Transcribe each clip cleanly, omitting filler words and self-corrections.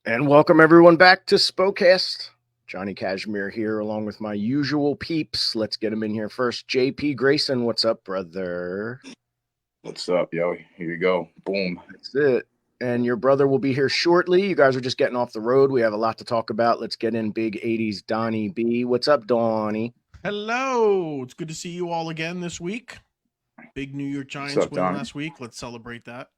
And welcome everyone back to SPOCast. Johnny Cashmere here along with my usual peeps. Let's get them in here first. JP Grayson, what's up, brother? What's up, yo? Here you go. Boom. That's it. And your brother will be here shortly. You guys are just getting off the road. We have a lot to talk about. Let's get in big 80s Donnie B. What's up, Donnie? Hello. It's good to see you all again this week. Big New York Giants up, win Donnie? last week. Let's celebrate that.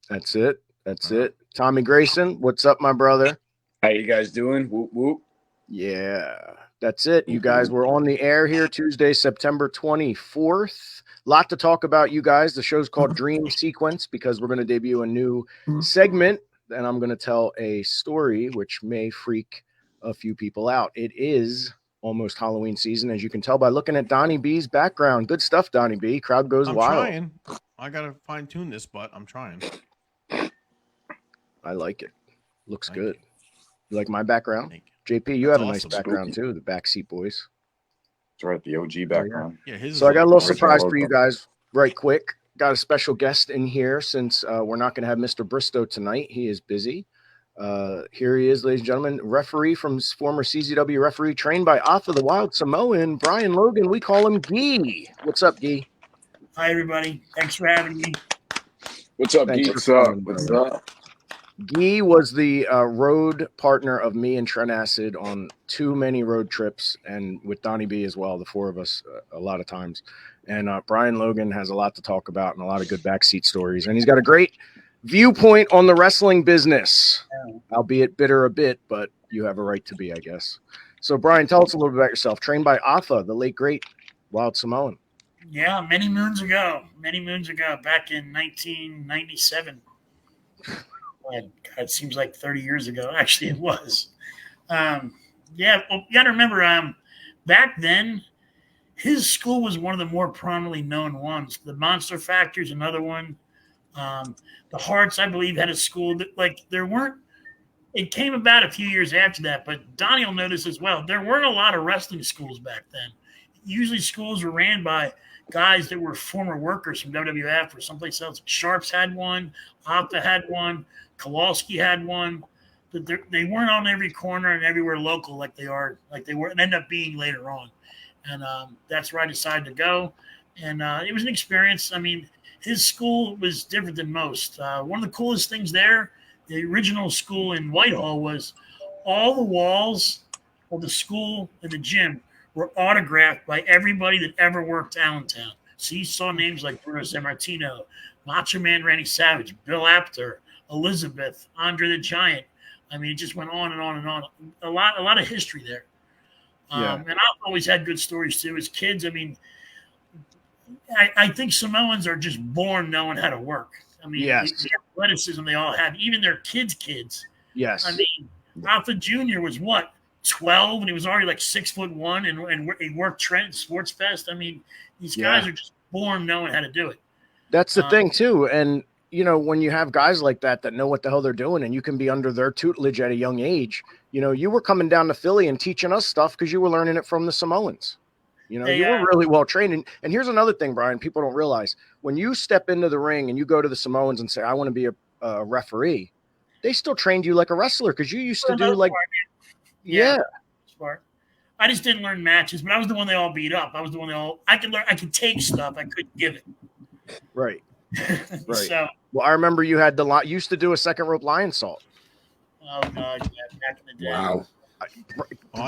That's it. That's it. Tommy Grayson, what's up, my brother? How you guys doing? Whoop, whoop. Yeah, that's it. You guys were on the air here Tuesday, September 24th. Lot to talk about, you guys. The show's called Dream Sequence because we're going to debut a new segment, and I'm going to tell a story which may freak a few people out. It is almost Halloween season, as you can tell by looking at Donnie B's background. Good stuff, Donnie B. Crowd goes I'm wild. trying. I got to fine tune this, but I'm trying. I like it. Looks Thank good. you. You like my background? Thank you. JP, you That's have a nice awesome. background too, the BackSeat Boys. That's right, the OG background. Yeah, his So I got a little original. surprise for you guys right quick. Got a special guest in here since we're not going to have Mr. Bristow tonight. He is busy. Here he is, ladies and gentlemen, referee from former CZW referee, trained by Arthur the Wild Samoan, Brian Logan. We call him Gee. What's up, Gee? Hi, everybody. Thanks for having me. What's up, Thanks Geek? for What's up? coming, What's brother. up? Gee was the road partner of me and Trent Acid on too many road trips, and with Donnie B as well, the four of us a lot of times. And Brian Logan has a lot to talk about and a lot of good backseat stories. And he's got a great viewpoint on the wrestling business, albeit bitter a bit, but you have a right to be, I guess. So, Brian, tell us a little bit about yourself. Trained by Arthur, the late, great Wild Samoan. Yeah, many moons ago, back in 1997. God, it seems like 30 years ago. Actually, it was. Well, you got to remember, back then, his school was one of the more prominently known ones. The Monster Factory's another one. The Hearts, I believe, had a school that, there weren't. It came about a few years after that, but Donnie will notice as well. There weren't a lot of wrestling schools back then. Usually, schools were ran by guys that were former workers from WWF or someplace else. Sharps had one, Opta had one, Kowalski had one. But they weren't on every corner and everywhere local like they were and end up being later on. And that's where I decided to go. And it was an experience. I mean, his school was different than most. One of the coolest things there, the original school in Whitehall, was all the walls of the school and the gym were autographed by everybody that ever worked Allentown. So you saw names like Bruno Sammartino, Macho Man Randy Savage, Bill Apter, Elizabeth, Andre the Giant. I mean, it just went on and on and on. A lot of history there. And I've always had good stories too. As kids, I mean, I think Samoans are just born knowing how to work. I mean, the athleticism they all have, even their kids. Yes. I mean, Alpha Jr. was what? 12, and he was already like 6'1", and he worked Trent Sports Fest. I mean, these guys are just born knowing how to do it. That's the thing too. And when you have guys like that know what the hell they're doing, and you can be under their tutelage at a young age, you were coming down to Philly and teaching us stuff because you were learning it from the Samoans. You were really well trained. And here's another thing, Brian, people don't realize. When you step into the ring and you go to the Samoans and say, I want to be a referee, they still trained you like a wrestler because you used to do like – Smart. I just didn't learn matches, but I was the one they all beat up. I was the one I could learn. I could take stuff. I couldn't give it. Right. Right. So, well, I remember you had used to do a second rope lion salt. Oh God, yeah, back in the day. Wow.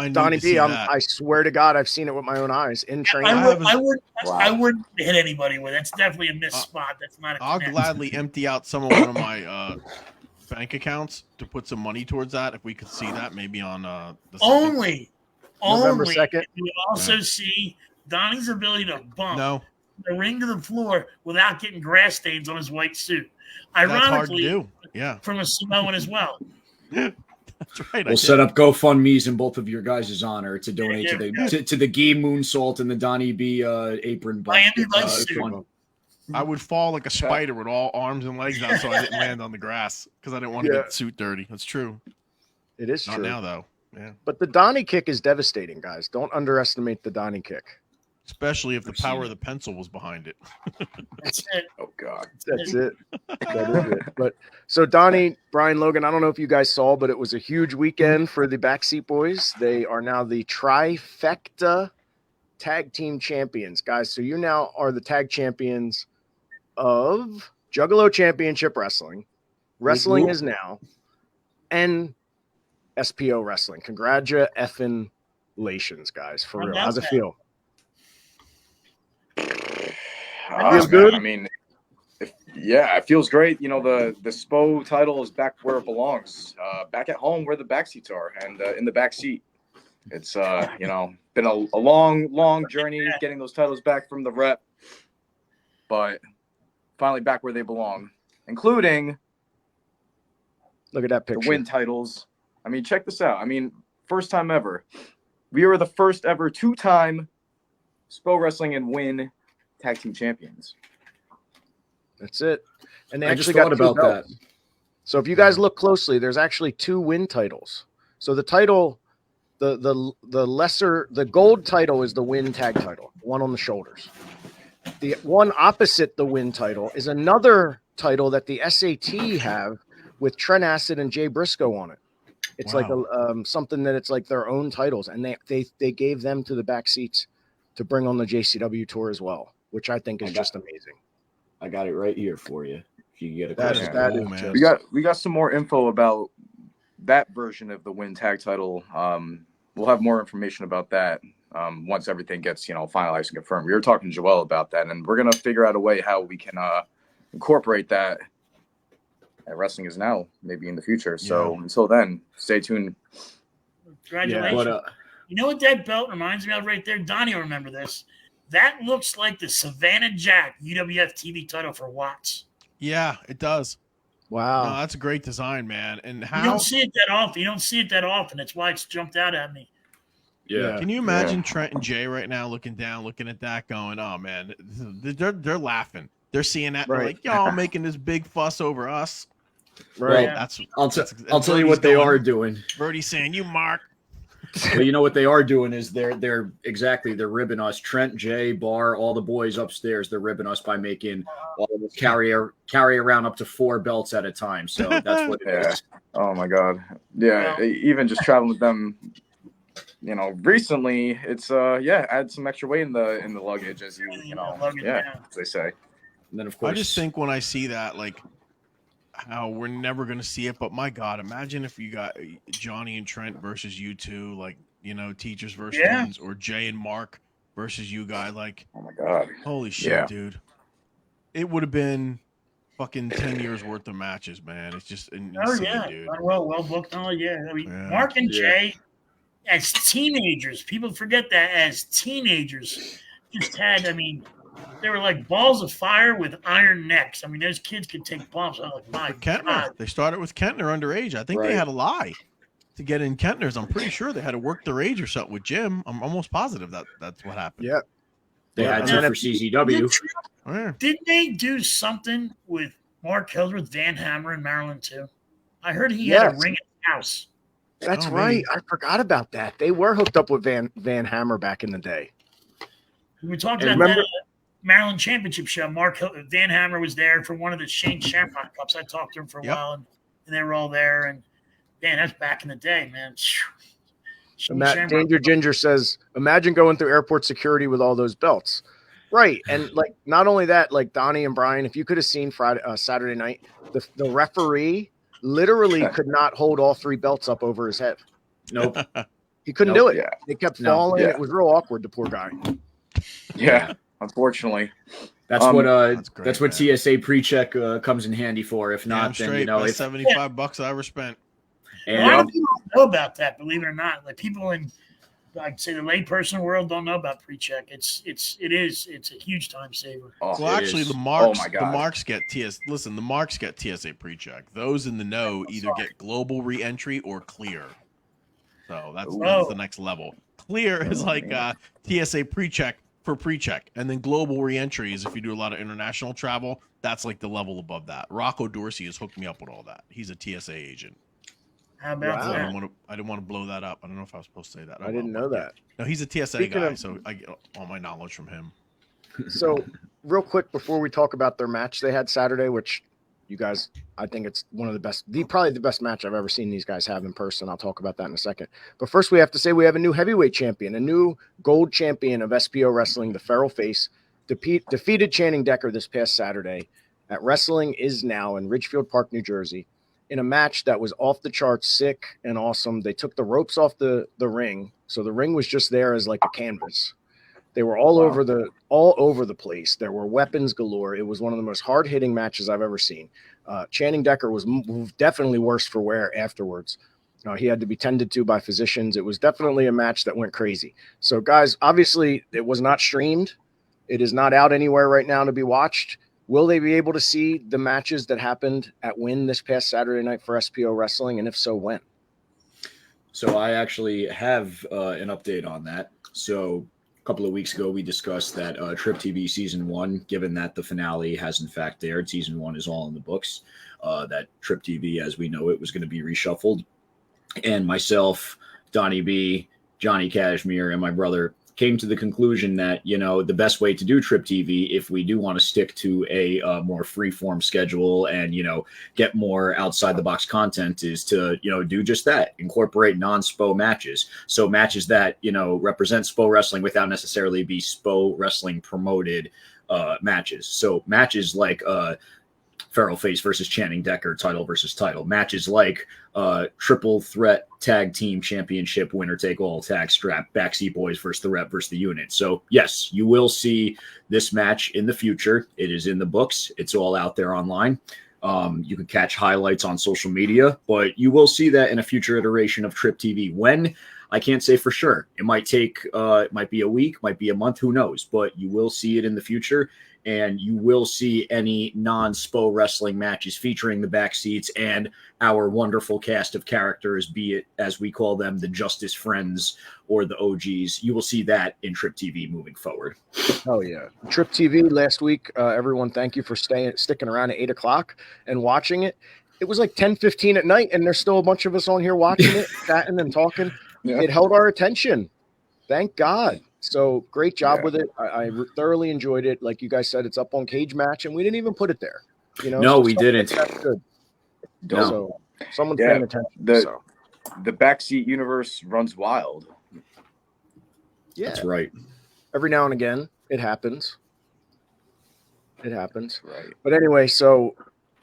Donnie B, I swear to God, I've seen it with my own eyes in training. I wouldn't hit anybody with it. That's definitely a missed spot. That's not. I'll gladly empty out one of my bank accounts to put some money towards that. If we could see that, maybe on the November 2nd. You would also see Donnie's ability to bump the ring to the floor without getting grass stains on his white suit. Ironically, that's hard to do. Yeah, from a Samoan as well. That's right. We'll set up GoFundMe's in both of your guys' honor to donate to the Gee Moonsault and the Donnie B apron. I would fall like a spider with all arms and legs out, so I didn't land on the grass because I didn't want to get the suit dirty. That's true. It is true. Not now, though. Yeah. But the Donnie kick is devastating, guys. Don't underestimate the Donnie kick. Especially if the power of the pencil was behind it. That's it. Oh God. That's it. That is it. But so Donnie, Brian Logan, I don't know if you guys saw, but it was a huge weekend for the BackSeat boys. They are now the trifecta tag team champions, guys. So you now are the tag champions of Juggalo Championship Wrestling. Wrestling is now, and SPO Wrestling. Congratulations, guys. For real. How's it feel? Feels good. I mean, it feels great. You know, the SPO title is back where it belongs, back at home where the backseats are, and in the back seat. It's been a long journey getting those titles back from the rep, but finally back where they belong, including look at that picture. The win titles. I mean, check this out. I mean, first time ever. We were the first ever 2-time SPO Wrestling and Win tag team champions. That's it. And they I actually just thought got about that. So if you guys look closely, there's actually 2 win titles. So the title, the gold title is the win tag title, one on the shoulders. The one opposite the win title is another title that the SAT have with Trent Acid and Jay Briscoe on it. It's like something that it's like their own titles, and they gave them to the back seats to bring on the JCW tour as well, which I think is just amazing. I got it right here for you. If you get a that question. is we got some more info about that version of the win tag title. We'll have more information about that once everything gets finalized and confirmed. We were talking to Joel about that, and we're gonna figure out a way how we can incorporate that. Wrestling is now, maybe in the future. So until then, stay tuned. Congratulations. You know what that belt reminds me of right there? Donnie will remember this. That looks like the Savannah Jack UWF TV title for Watts. Yeah, it does. Wow. No, that's a great design, man. And how you don't see it that often. That's why it's jumped out at me. Yeah. Can you imagine Trent and Jay right now looking at that going, oh man, they're laughing. They're seeing that. They're like, y'all making this big fuss over us. Right. Well, I'll tell you what they are doing. Birdie's saying, you Mark. Well, you know what they are doing is they're ribbing us. Trent, Jay, Bar, all the boys upstairs. They're ribbing us by making all of us carry around up to 4 belts at a time. So that's what it is. Oh my God. Yeah. Even just traveling with them, recently it's add some extra weight in the luggage as as they say. And then of course I just think when I see that, like, how we're never going to see it, but my God, imagine if you got Johnny and Trent versus you two, like, teachers versus twins, or Jay and Mark versus you guys. Like, oh my God, holy shit, dude. It would have been fucking 10 years worth of matches, man. It's just insane, dude. Well booked. I mean, Mark and Jay, as teenagers, people forget that as teenagers, just had, they were like balls of fire with iron necks. I mean, those kids could take bumps. I'm like, my Kentner. God. They started with Kentner underage. I think they had a lie to get in Kentner's. I'm pretty sure they had to work their age or something with Jim. I'm almost positive that's what happened. Yeah. They had to for CZW. Did they do something with Mark Hildreth, Van Hammer, and Maryland too? I heard he had a ring at the house. That's right. I forgot about that. They were hooked up with Van Hammer back in the day. We talked about that Maryland Championship show. Van Hammer was there for one of the Shane Shamrock Cups. I talked to him for a while, and they were all there. And man, that's back in the day, man. Danger Ginger says, imagine going through airport security with all those belts. Right. And like, not only that, like Donnie and Brian, if you could have seen Saturday night, the referee literally could not hold all 3 belts up over his head. Nope. He couldn't do it. Yeah. They kept falling. It was real awkward, the poor guy. Yeah. Unfortunately, that's what TSA pre-check comes in handy for. If not, then it's $75 I ever spent. And a lot of people don't know about that, believe it or not. Like people in, I'd say, the layperson world don't know about pre-check. It's a huge time saver. Well, actually, the marks get TSA pre-check. Those in the know either get global re-entry or clear. So that's the next level. Clear is like TSA pre-check for pre-check, and then global re-entry is if you do a lot of international travel. That's like the level above that. Rocco Dorsey has hooked me up with all that. He's a TSA agent. How about Wow. that? I didn't want to blow that up. I don't know if I was supposed to say that. I didn't know that. No, he's a TSA Speaking guy, of- so I get all my knowledge from him. So, real quick before we talk about their match they had Saturday, which you guys, I think it's one of the best, probably the best match I've ever seen these guys have in person. I'll talk about that in a second. But first, we have to say we have a new heavyweight champion, a new gold champion of SPO Wrestling, the Feral Face, defeated Channing Decker this past Saturday at Wrestling Is Now in Ridgefield Park, New Jersey, in a match that was off the charts, sick and awesome. They took the ropes off the ring, so the ring was just there as like a canvas. They were all over the place. There were weapons galore. It was one of the most hard-hitting matches I've ever seen. Channing Decker was definitely worse for wear afterwards. He had to be tended to by physicians. It was definitely a match that went crazy. So, guys, obviously, it was not streamed. It is not out anywhere right now to be watched. Will they be able to see the matches that happened at Wynn this past Saturday night for SPO Wrestling? And if so, when? So I actually have an update on that. So a couple of weeks ago, we discussed that Trip TV Season 1, given that the finale has in fact aired, Season 1 is all in the books, that Trip TV, as we know it, was going to be reshuffled. And myself, Donnie B, Johnny Cashmere, and my brother came to the conclusion that, the best way to do Trip TV, if we do want to stick to a more free-form schedule and, get more outside-the-box content, is to, do just that, incorporate non-SPO matches. So matches that, represent SPO wrestling without necessarily be SPO wrestling promoted matches. So matches like Feral Face versus Channing Decker, title versus title. Matches like triple threat tag team championship winner take all tag strap, BackSeat Boyz versus the Rep versus the Unit. So yes, you will see this match in the future. It is in the books. It's all out there online. You can catch highlights on social media, but you will see that in a future iteration of Trip TV. When? I can't say for sure. It might take, it might be a week, might be a month, who knows, but you will see it in the future. And you will see any non-SPO wrestling matches featuring the backseats and our wonderful cast of characters, be it, as we call them, the Justice Friends or the OGs. You will see that in Trip TV moving forward. Oh, yeah. Trip TV last week, everyone, thank you for sticking around at 8 o'clock and watching it. It was like 10:15 at night, and there's still a bunch of us on here watching it, chatting and talking. Yeah. It held our attention. Thank God. So great job with it. I thoroughly enjoyed it. Like you guys said, it's up on Cage Match, and we didn't even put it there. No, so we didn't. That's good. No. So someone's paying attention. The backseat universe runs wild. Yeah, that's right. Every now and again, it happens. It happens. Right. But anyway, so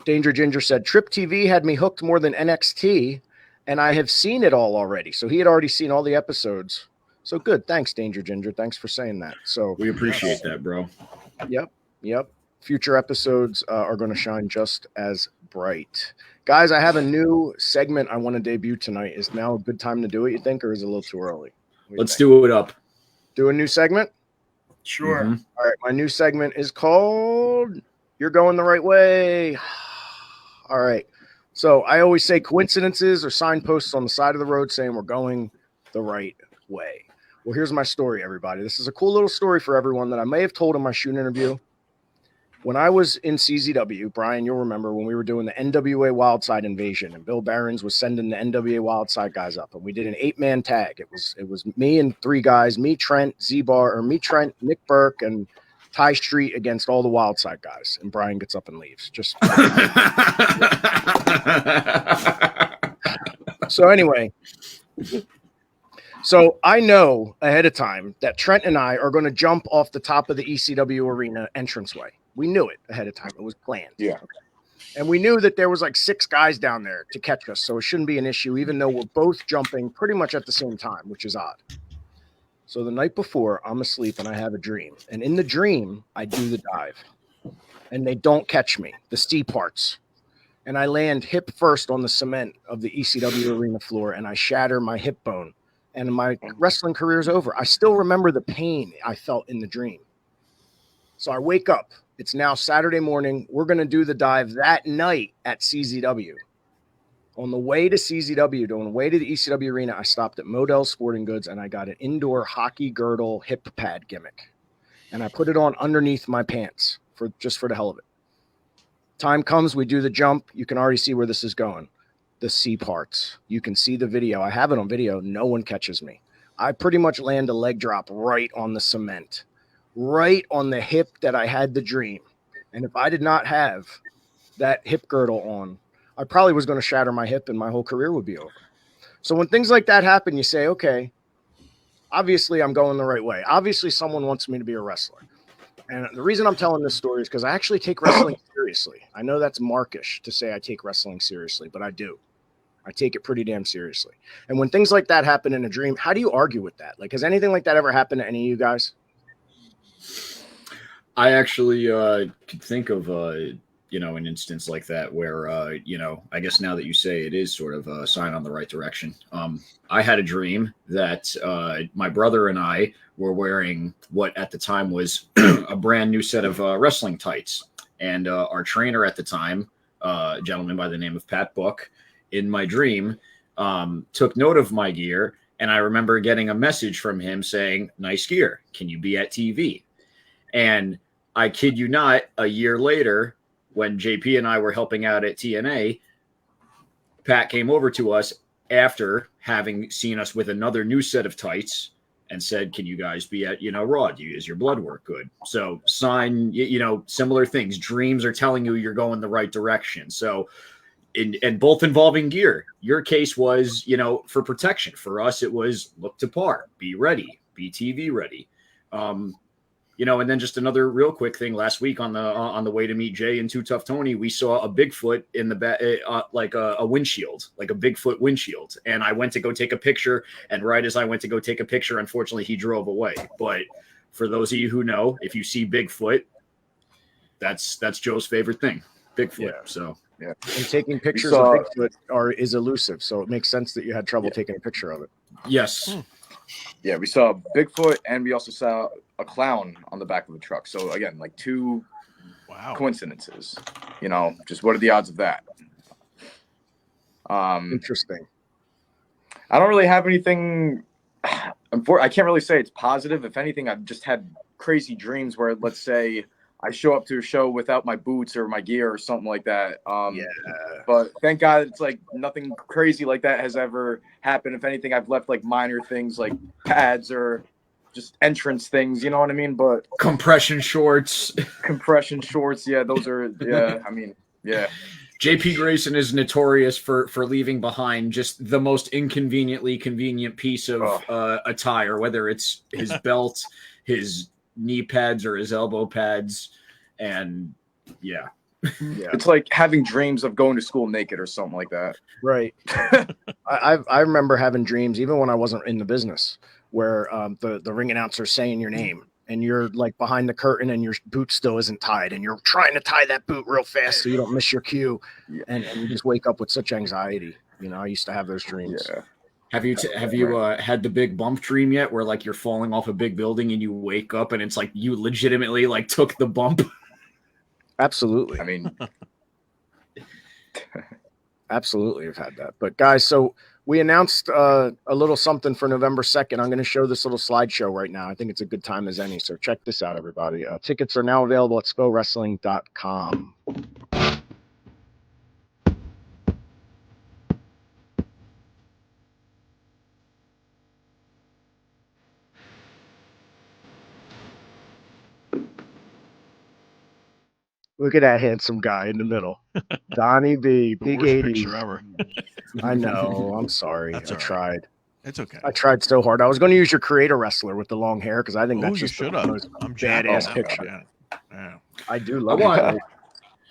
Danger Ginger said, Trip TV had me hooked more than NXT, and I have seen it all already. So he had already seen all the episodes. So good. Thanks, Danger Ginger. Thanks for saying that. So we appreciate that, bro. Yep. Future episodes are going to shine just as bright. Guys, I have a new segment I want to debut tonight. Is now a good time to do it, you think, or is it a little too early? Let's do it up. Do a new segment? Sure. Mm-hmm. All right. My new segment is called You're Going the Right Way. All right. So I always say coincidences or signposts on the side of the road saying we're going the right way. Well, here's my story, everybody. This is a cool little story for everyone that I may have told in my shoot interview. When I was in CZW, Brian, you'll remember when we were doing the NWA Wildside Invasion, and Bill Barons was sending the NWA Wildside guys up, and we did an 8-man tag. It was me and 3 guys, me, Trent, Trent, Nick Burke, and Ty Street against all the Wildside guys. And Brian gets up and leaves. Just so anyway. So I know ahead of time that Trent and I are going to jump off the top of the ECW arena entranceway. We knew it ahead of time. It was planned. Yeah. Okay. And we knew that there was like 6 guys down there to catch us. So it shouldn't be an issue, even though we're both jumping pretty much at the same time, which is odd. So the night before, I'm asleep and I have a dream. And in the dream, I do the dive. And they don't catch me, the steep parts. And I land hip first on the cement of the ECW arena floor, and I shatter my hip bone. And my wrestling career is over. I still remember the pain I felt in the dream. So I wake up. It's now Saturday morning. We're going to do the dive that night at CZW. On the way to CZW, on the way to the ECW arena, I stopped at Modell's Sporting Goods, and I got an indoor hockey girdle hip pad gimmick. And I put it on underneath my pants just for the hell of it. Time comes, we do the jump. You can already see where this is going. the C parts. You can see the video. I have it on video. No one catches me. I pretty much land a leg drop right on the cement, right on the hip that I had the dream. And if I did not have that hip girdle on, I probably was going to shatter my hip and my whole career would be over. So when things like that happen, you say, okay, obviously I'm going the right way. Obviously someone wants me to be a wrestler. And the reason I'm telling this story is because I actually take wrestling seriously. I know that's markish to say I take wrestling seriously, but I do. I take it pretty damn seriously. And when things like that happen in a dream, how do you argue with that? Like, has anything like that ever happened to any of you guys? I actually could think of an instance like that where I guess now that you say it is sort of a sign on the right direction. I had a dream that my brother and I were wearing what at the time was a brand new set of wrestling tights, and our trainer at the time, a gentleman by the name of Pat Buck, in my dream, took note of my gear, and I remember getting a message from him saying, "Nice gear. Can you be at TV?" And I kid you not, a year later, when JP and I were helping out at TNA, Pat came over to us after having seen us with another new set of tights and said, "Can you guys be at, Raw? Is your blood work good?" So similar things. Dreams are telling you you're going the right direction. So and both involving gear. Your case was, for protection. For us, it was look to par, be ready, be TV ready. And then just another real quick thing. Last week on the way to meet Jay and Too Tough Tony, we saw a Bigfoot in the back, like a windshield, like a Bigfoot windshield. And I went to go take a picture. And right as I went to go take a picture, unfortunately, he drove away. But for those of you who know, if you see Bigfoot, that's Joe's favorite thing, Bigfoot. Yeah. So. Yeah, and taking pictures of Bigfoot is elusive, so it makes sense that you had trouble taking a picture of it. Yes. Yeah, we saw Bigfoot, and we also saw a clown on the back of the truck. So again, like two coincidences. Just what are the odds of that? Interesting. I don't really have anything. I can't really say it's positive. If anything, I've just had crazy dreams where, let's say, I show up to a show without my boots or my gear or something like that. But thank God it's like nothing crazy like that has ever happened. If anything, I've left like minor things like pads or just entrance things, you know what I mean? But compression shorts. Yeah, those are, yeah. JP Grayson is notorious for leaving behind just the most inconveniently convenient piece of attire, whether it's his belt, his knee pads or his elbow pads, and yeah. It's like having dreams of going to school naked or something like that. Right. I remember having dreams even when I wasn't in the business where the ring announcer saying your name and you're like behind the curtain and your boot still isn't tied and you're trying to tie that boot real fast so you don't miss your cue, and you just wake up with such anxiety. I used to have those dreams. Yeah. Have you had the big bump dream yet where like you're falling off a big building and you wake up and it's like you legitimately like took the bump? Absolutely. I mean, absolutely I've had that. But guys, so we announced a little something for November 2nd. I'm going to show this little slideshow right now. I think it's a good time as any. So check this out, everybody. Tickets are now available at SPOWrestling.com. Look at that handsome guy in the middle. Donnie B. Big 80s. Ever. I know. I'm sorry. I tried. It's okay. I tried so hard. I was going to use your creator wrestler with the long hair because I think that's just the most badass picture. Yeah. I do love it.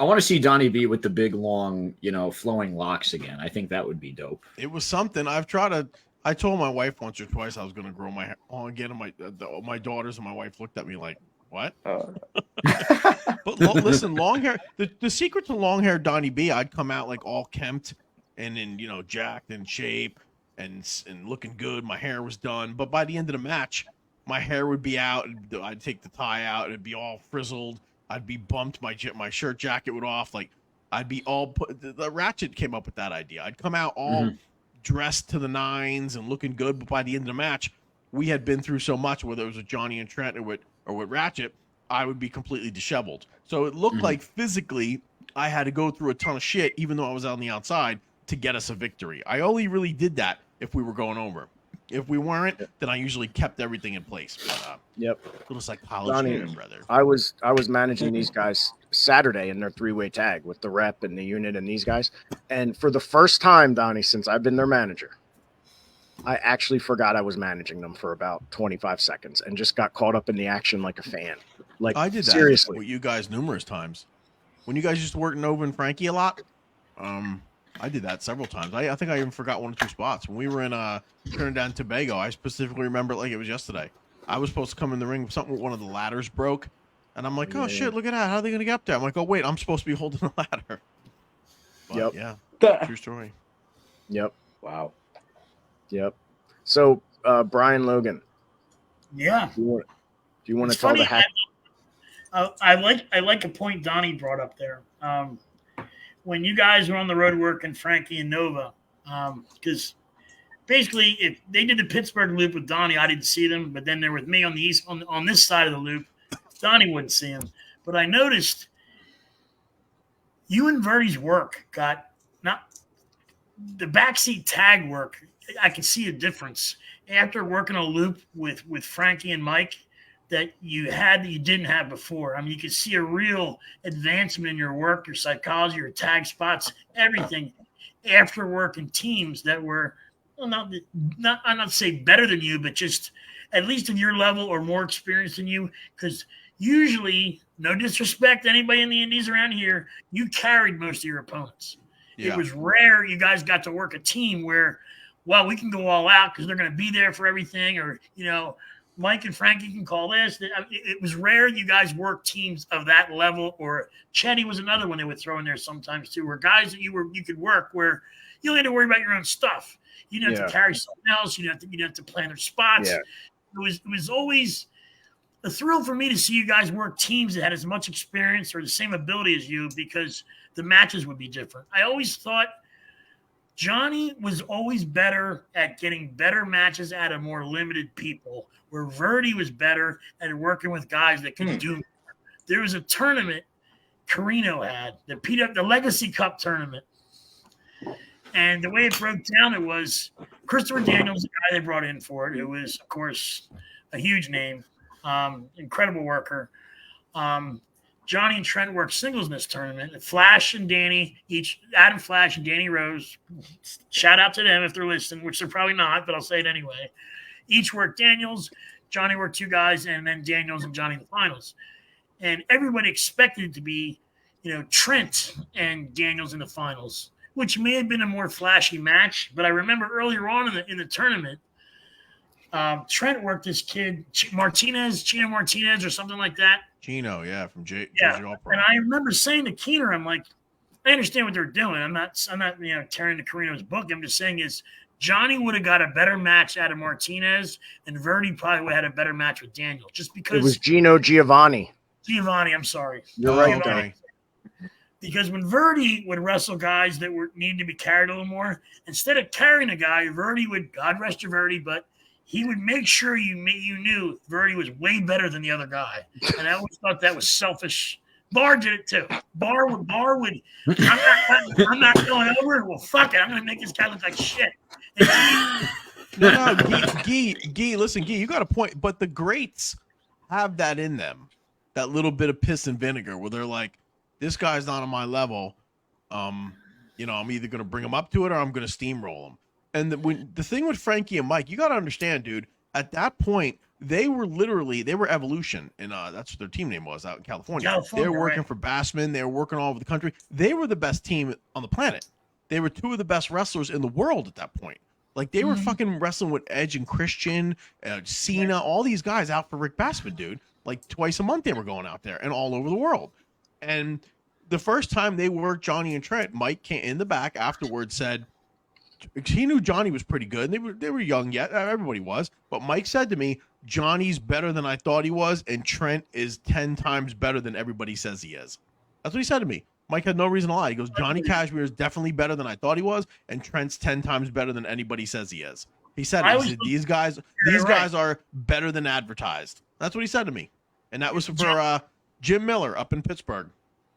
I want to see Donnie B with the big, long, flowing locks again. I think that would be dope. It was something. I told my wife once or twice I was going to grow my hair long again. And my daughters and my wife looked at me like, what? But listen, long hair. The secret to long hair, Donnie B, I'd come out like all kempt and in jacked and shape and looking good. My hair was done, but by the end of the match, my hair would be out. I'd take the tie out. It'd be all frizzled. I'd be bumped. My shirt jacket would off. Like I'd be all put. The Ratchet came up with that idea. I'd come out all dressed to the nines and looking good, but by the end of the match, we had been through so much, whether it was with Johnny and Trent or with Ratchet, I would be completely disheveled. So it looked like physically I had to go through a ton of shit, even though I was on the outside, to get us a victory. I only really did that if we were going over. If we weren't, then I usually kept everything in place. But, yep. Little psychology, Donnie, brother. I was managing these guys Saturday in their 3-way tag with the rep and the unit and these guys. And for the first time, Donnie, since I've been their manager, I actually forgot I was managing them for about 25 seconds and just got caught up in the action like a fan. Like, I did that seriously with you guys numerous times. When you guys used to work Nova and Frankie a lot, I did that several times. I think I even forgot 1 or 2 spots. When we were in Trinidad and Tobago, I specifically remember it like it was yesterday. I was supposed to come in the ring, something with one of the ladders broke, and I'm like, oh shit, look at that. How are they going to get up there? I'm like, oh wait, I'm supposed to be holding the ladder. But, yeah, true story. Yep. Wow. Yep. So, Brian Logan. Yeah. Do you want to tell the hack? I like a point Donnie brought up there. When you guys were on the road working Frankie and Nova, because basically if they did the Pittsburgh loop with Donnie, I didn't see them, but then they're with me on the east on this side of the loop, Donnie wouldn't see him. But I noticed you and Verdi's work got not the backseat tag work. I can see a difference after working a loop with Frankie and Mike that you didn't have before. I mean, you could see a real advancement in your work, your psychology, your tag spots, everything after working teams that were I'm not saying better than you, but just at least at your level or more experienced than you. Because usually, no disrespect to anybody in the Indies around here, you carried most of your opponents. Yeah. It was rare you guys got to work a team where, well, we can go all out because they're going to be there for everything, or Mike and Frankie can call this. It was rare you guys worked teams of that level, or Chetty was another one they would throw in there sometimes too, where guys that you could work where you only had to worry about your own stuff. You didn't have to carry something else. You didn't have to plan their spots. Yeah. It was always a thrill for me to see you guys work teams that had as much experience or the same ability as you, because the matches would be different. I always thought Johnny was always better at getting better matches out of more limited people, where Verdi was better at working with guys that could do more. There was a tournament Carino had, the Legacy Cup tournament. And the way it broke down, it was Christopher Daniels, the guy they brought in for it, who was, of course, a huge name, incredible worker. Johnny and Trent worked singles in this tournament. Flash and Danny, Adam Flash and Danny Rose, shout out to them if they're listening, which they're probably not, but I'll say it anyway. Each worked Daniels. Johnny worked 2 guys, and then Daniels and Johnny in the finals. And everybody expected it to be, Trent and Daniels in the finals, which may have been a more flashy match. But I remember earlier on in the tournament, Trent worked this kid, Chino Martinez or something like that. Chino, yeah, from Jersey All Pro. And I remember saying to Keener, I'm like, I understand what they're doing. I'm not tearing the Carino's book. I'm just saying is Johnny would have got a better match out of Martinez, and Verdi probably would have had a better match with Daniel, just because it was Gino Giovanni. I'm sorry. You're right, Donnie. Because when Verdi would wrestle guys that needed to be carried a little more, instead of carrying a guy, Verdi would, God rest your Verdi, but he would make sure you knew Verdi was way better than the other guy. And I always thought that was selfish. Bar did it too. Bar would I'm not going over. Well, fuck it. I'm going to make this guy look like shit. No, Guy, listen, Guy, you got a point. But the greats have that in them, that little bit of piss and vinegar where they're like, this guy's not on my level. I'm either going to bring him up to it or I'm going to steamroll him. And the thing with Frankie and Mike, you got to understand, dude, at that point, they were Evolution, and that's what their team name was out in California. They were working for Bassman. They were working all over the country. They were the best team on the planet. They were 2 of the best wrestlers in the world at that point. Like, they were fucking wrestling with Edge and Christian, Cena, all these guys out for Rick Bassman, dude. Like, twice a month they were going out there and all over the world. And the first time they worked Johnny and Trent, Mike came in the back afterwards, said he knew Johnny was pretty good. They were young yet. Everybody was. But Mike said to me, Johnny's better than I thought he was, and Trent is 10 times better than everybody says he is. That's what he said to me. Mike had no reason to lie. He goes, Johnny Cashmere is definitely better than I thought he was, and Trent's 10 times better than anybody says he is. He said, these guys are better than advertised. That's what he said to me. And that was for Jim Miller up in Pittsburgh.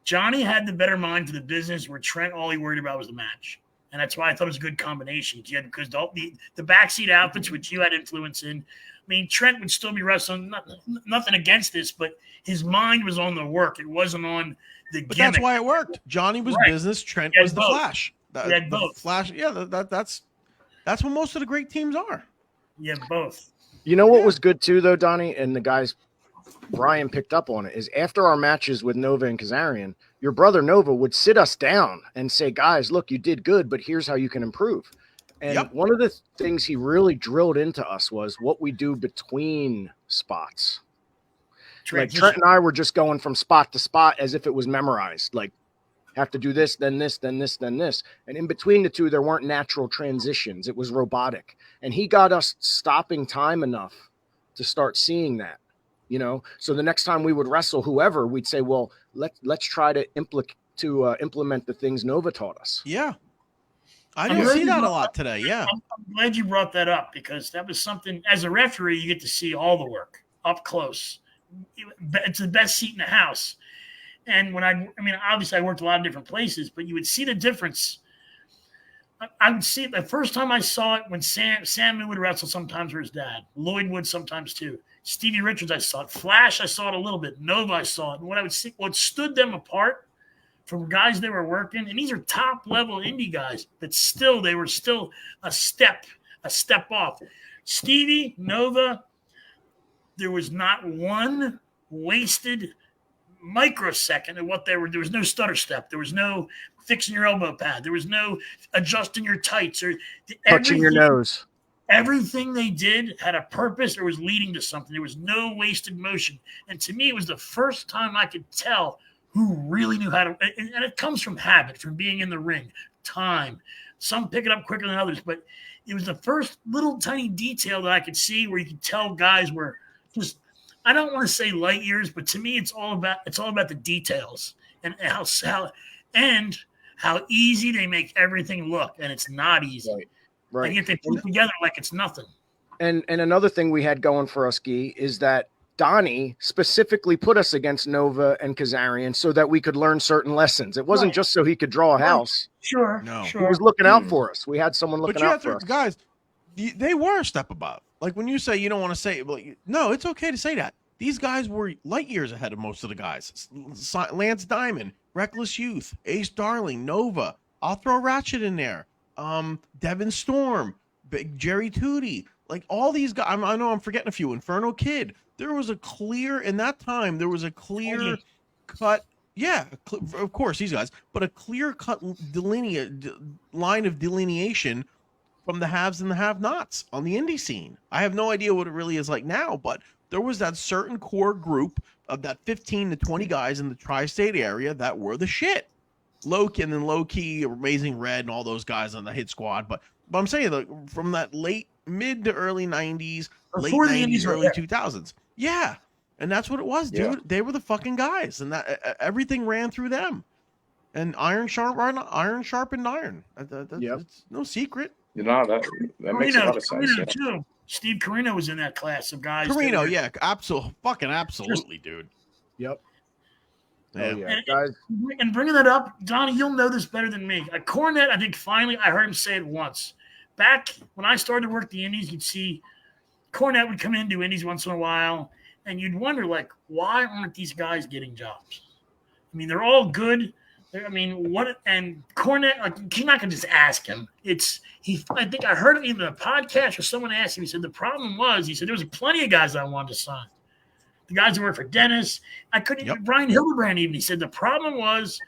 Johnny had the better mind for the business, where Trent, all he worried about was the match. And that's why I thought it was a good combination. Because the backseat outfits, which you had influence in, I mean, Trent would still be wrestling. Nothing against this, but his mind was on the work. It wasn't on the gimmick. But that's why it worked. Johnny was business. Trent was the Flash. The Flash. Yeah, that's what most of the great teams are. Yeah, both. You know what was good too, though, Donnie, and the guys Brian picked up on it, is after our matches with Nova and Kazarian, your brother Nova would sit us down and say, guys, look, you did good, but here's how you can improve. And one of the things he really drilled into us was what we do between spots. Like Trent and I were just going from spot to spot as if it was memorized. Like, have to do this, then this, then this, then this. And in between the two, there weren't natural transitions. It was robotic. And he got us stopping time enough to start seeing that, you know? So the next time we would wrestle whoever, we'd say, well, let's try to implement the things Nova taught us. Yeah. I didn't see that a lot today. Yeah. I'm glad you brought that up, because that was something, as a referee, you get to see all the work up close. It's the best seat in the house. And when I mean, obviously I worked a lot of different places, but you would see the difference. I would see it the first time I saw it when Sam would wrestle sometimes for his dad. Lloyd would sometimes too. Stevie Richards, I saw it. Flash, I saw it a little bit. Nova, I saw it. And what I would see, what stood them apart from guys they were working, and these are top level indie guys, but still, they were still a step off. Stevie, Nova, there was not one wasted microsecond of what they were. There was no stutter step. There was no fixing your elbow pad. There was no adjusting your tights or touching your nose. Everything they did had a purpose or was leading to something. There was no wasted motion. And to me, it was the first time I could tell who really knew how to, and it comes from habit, from being in the ring, time. Some pick it up quicker than others, but it was the first little tiny detail that I could see where you could tell guys were just, I don't want to say light years, but to me, it's all about the details and how easy they make everything look, and it's not easy. Right. And yet they put it together like it's nothing. And another thing we had going for us, Guy, is that Donnie specifically put us against Nova and Kazarian so that we could learn certain lessons. It wasn't just so he could draw a house. Sure. He was looking out for us. We had someone looking out for us. Guys, they were a step above. Like when you say you don't want to say it, like, no, it's okay to say that. These guys were light years ahead of most of the guys. Lance Diamond, Reckless Youth, Ace Darling, Nova. I'll throw Ratchet in there. Devin Storm, Big Jerry Tootie. Like all these guys. I know I'm forgetting a few. Inferno Kid. There was a clear, in that time, there was a clear cut. Yeah, of course, these guys. But a clear cut line of delineation from the haves and the have-nots on the indie scene. I have no idea what it really is like now, but there was that certain core group of that 15 to 20 guys in the tri-state area that were the shit. Low-key, and then low-key, Amazing Red, and all those guys on the hit squad. But I'm saying, like, from that mid to early 90s, late 90s, early 2000s. Yeah, and that's what it was, dude. Yeah. They were the fucking guys, and that everything ran through them. And iron sharpened iron. It's no secret. You know, that makes a lot of sense. Carino, too. Steve Carino was in that class of guys. Carino, yeah, absolutely, dude. Yep. Yeah. Guys. And bringing that up, Donnie, you'll know this better than me. Cornette, I think finally I heard him say it once. Back when I started to work the indies, you'd see Cornette would come in and do indies once in a while, and you'd wonder, like, why aren't these guys getting jobs? I mean, they're all good. I mean, what? And Cornette, like, you're not gonna just ask him. I think I heard it in a podcast or someone asked him. He said the problem was, he said there was plenty of guys I wanted to sign. The guys who work for Dennis, I couldn't. Yep. Brian Hildebrand even. He said the problem was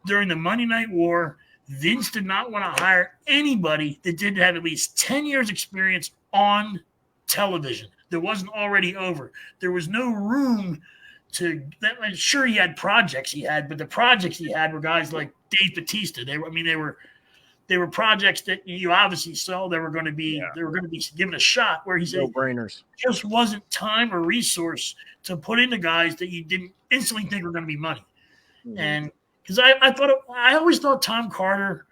during the Monday Night War, Vince did not want to hire anybody that didn't have at least 10 years experience on television. That wasn't already over. There was no room to. Sure, he had projects but the projects he had were guys like Dave Bautista. They were projects that you obviously saw they were going to be given a shot. Where he said no-brainers. Just wasn't time or resource to put into guys that you didn't instantly think were going to be money. Mm-hmm. And because I always thought Tom Carter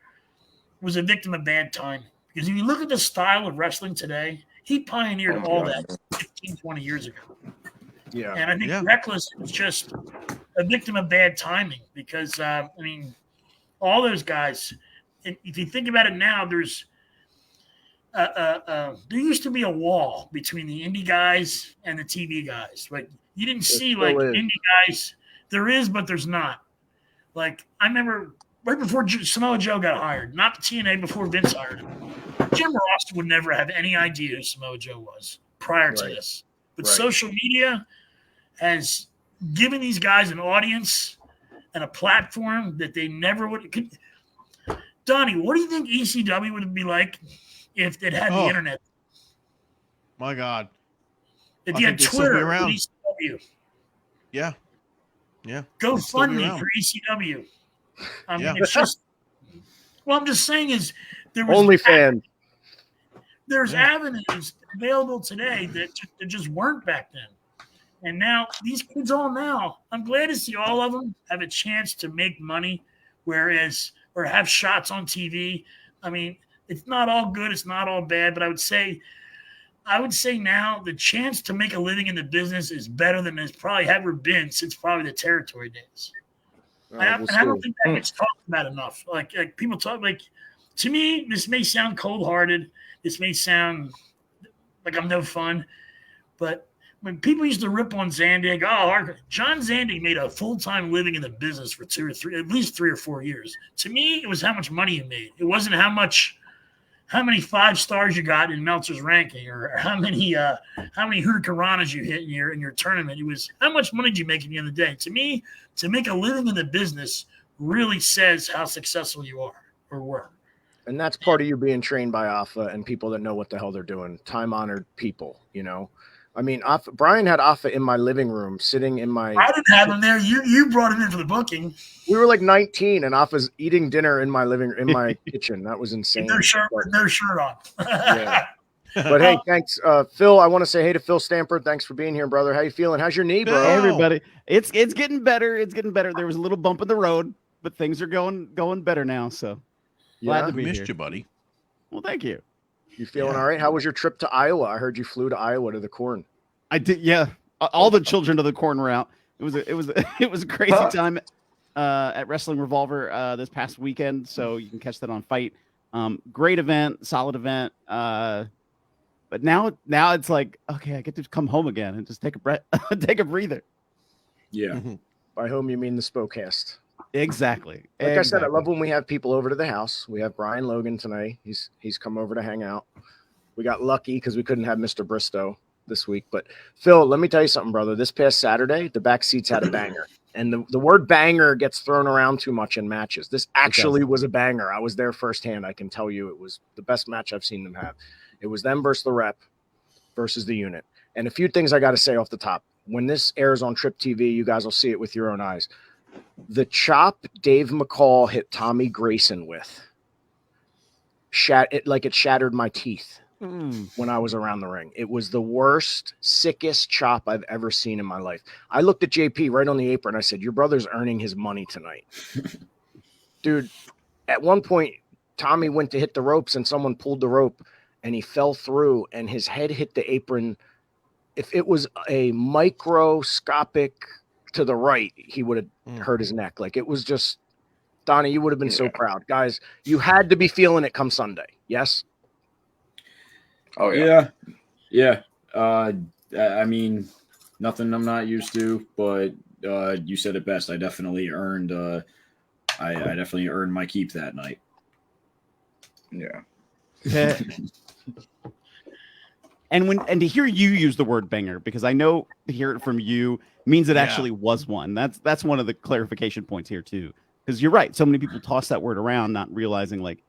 was a victim of bad time. Because if you look at the style of wrestling today, he pioneered all that 15, 20 years ago. Yeah. And I think Reckless was just a victim of bad timing because, all those guys, if you think about it now, there used to be a wall between the indie guys and the TV guys. Like you didn't see like indie guys. There is, but there's not. Like I remember right before Samoa Joe got hired, not the TNA, before Vince hired him. Jim Ross would never have any idea who Samoa Joe was prior to this. But social media has given these guys an audience and a platform that they never would. Donnie, what do you think ECW would be like if it had the internet? My God. If you had Twitter with ECW. Yeah. Yeah. GoFundMe for ECW. I mean, it's just, what I'm just saying is there was OnlyFans. There's avenues available today that just weren't back then. And now these kids I'm glad to see all of them have a chance to make money, or have shots on TV. I mean, it's not all good. It's not all bad, but I would say now the chance to make a living in the business is better than it's probably ever been since probably the territory days. I don't think that gets talked about enough. Like people talk, like, to me, this may sound cold-hearted. This may sound like I'm no fun, but when people used to rip on Zandig, John Zandig made a full-time living in the business for at least 3 or 4 years. To me, it was how much money you made. It wasn't how many 5 stars you got in Meltzer's ranking, or how many hurricanranas you hit in your tournament. It was how much money did you make at the end of the day. To me, to make a living in the business really says how successful you are or were. And that's part of you being trained by Alpha and people that know what the hell they're doing. Time-honored people, you know. I mean, Brian had Alpha in my living room, sitting in my. I didn't have him there. You brought him in for the booking. We were like 19, and Alpha's eating dinner in my kitchen. That was insane. No shirt on. Yeah. But hey, thanks, Phil. I want to say hey to Phil Stamper. Thanks for being here, brother. How you feeling? How's your knee, bro? Hey, everybody. It's getting better. It's getting better. There was a little bump in the road, but things are going better now. So glad to be here. Missed you, buddy. Well, thank you. You feeling all right? How was your trip to Iowa? I heard you flew to Iowa to the Corn. I did. Yeah, all the children of the Corn were out. It was a crazy time at Wrestling Revolver this past weekend. So you can catch that on Fight. Great event, solid event. But now it's like, okay, I get to come home again and just take a breath, take a breather. Yeah. By home you mean the SPOCast. Exactly. I said, I love when we have people over to the house. We have Brian Logan tonight. He's come over to hang out. We got lucky because we couldn't have Mr. Bristow this week. But Phil, let me tell you something, brother. This past Saturday, the Backseats had a banger. And the word banger gets thrown around too much in matches. This actually was a banger. I was there firsthand. I can tell you it was the best match I've seen them have. It was them versus the Rep versus the Unit. And a few things I got to say off the top. When this airs on Trip TV, you guys will see it with your own eyes. The chop Dave McCall hit Tommy Grayson with, it shattered my teeth when I was around the ring. It was the worst, sickest chop I've ever seen in my life. I looked at JP right on the apron. I said, your brother's earning his money tonight. Dude, at one point, Tommy went to hit the ropes and someone pulled the rope and he fell through and his head hit the apron. If it was a microscopic to the right, he would have hurt his neck. Like, it was just, Donnie, you would have been so proud. Guys, you had to be feeling it come Sunday. Yes? Oh, yeah. Yeah. I mean, nothing I'm not used to, but you said it best. I definitely earned I definitely earned my keep that night. Yeah. And to hear you use the word banger, because I know to hear it from you means it actually was one. That's one of the clarification points here too. Because you're right. So many people toss that word around, not realizing like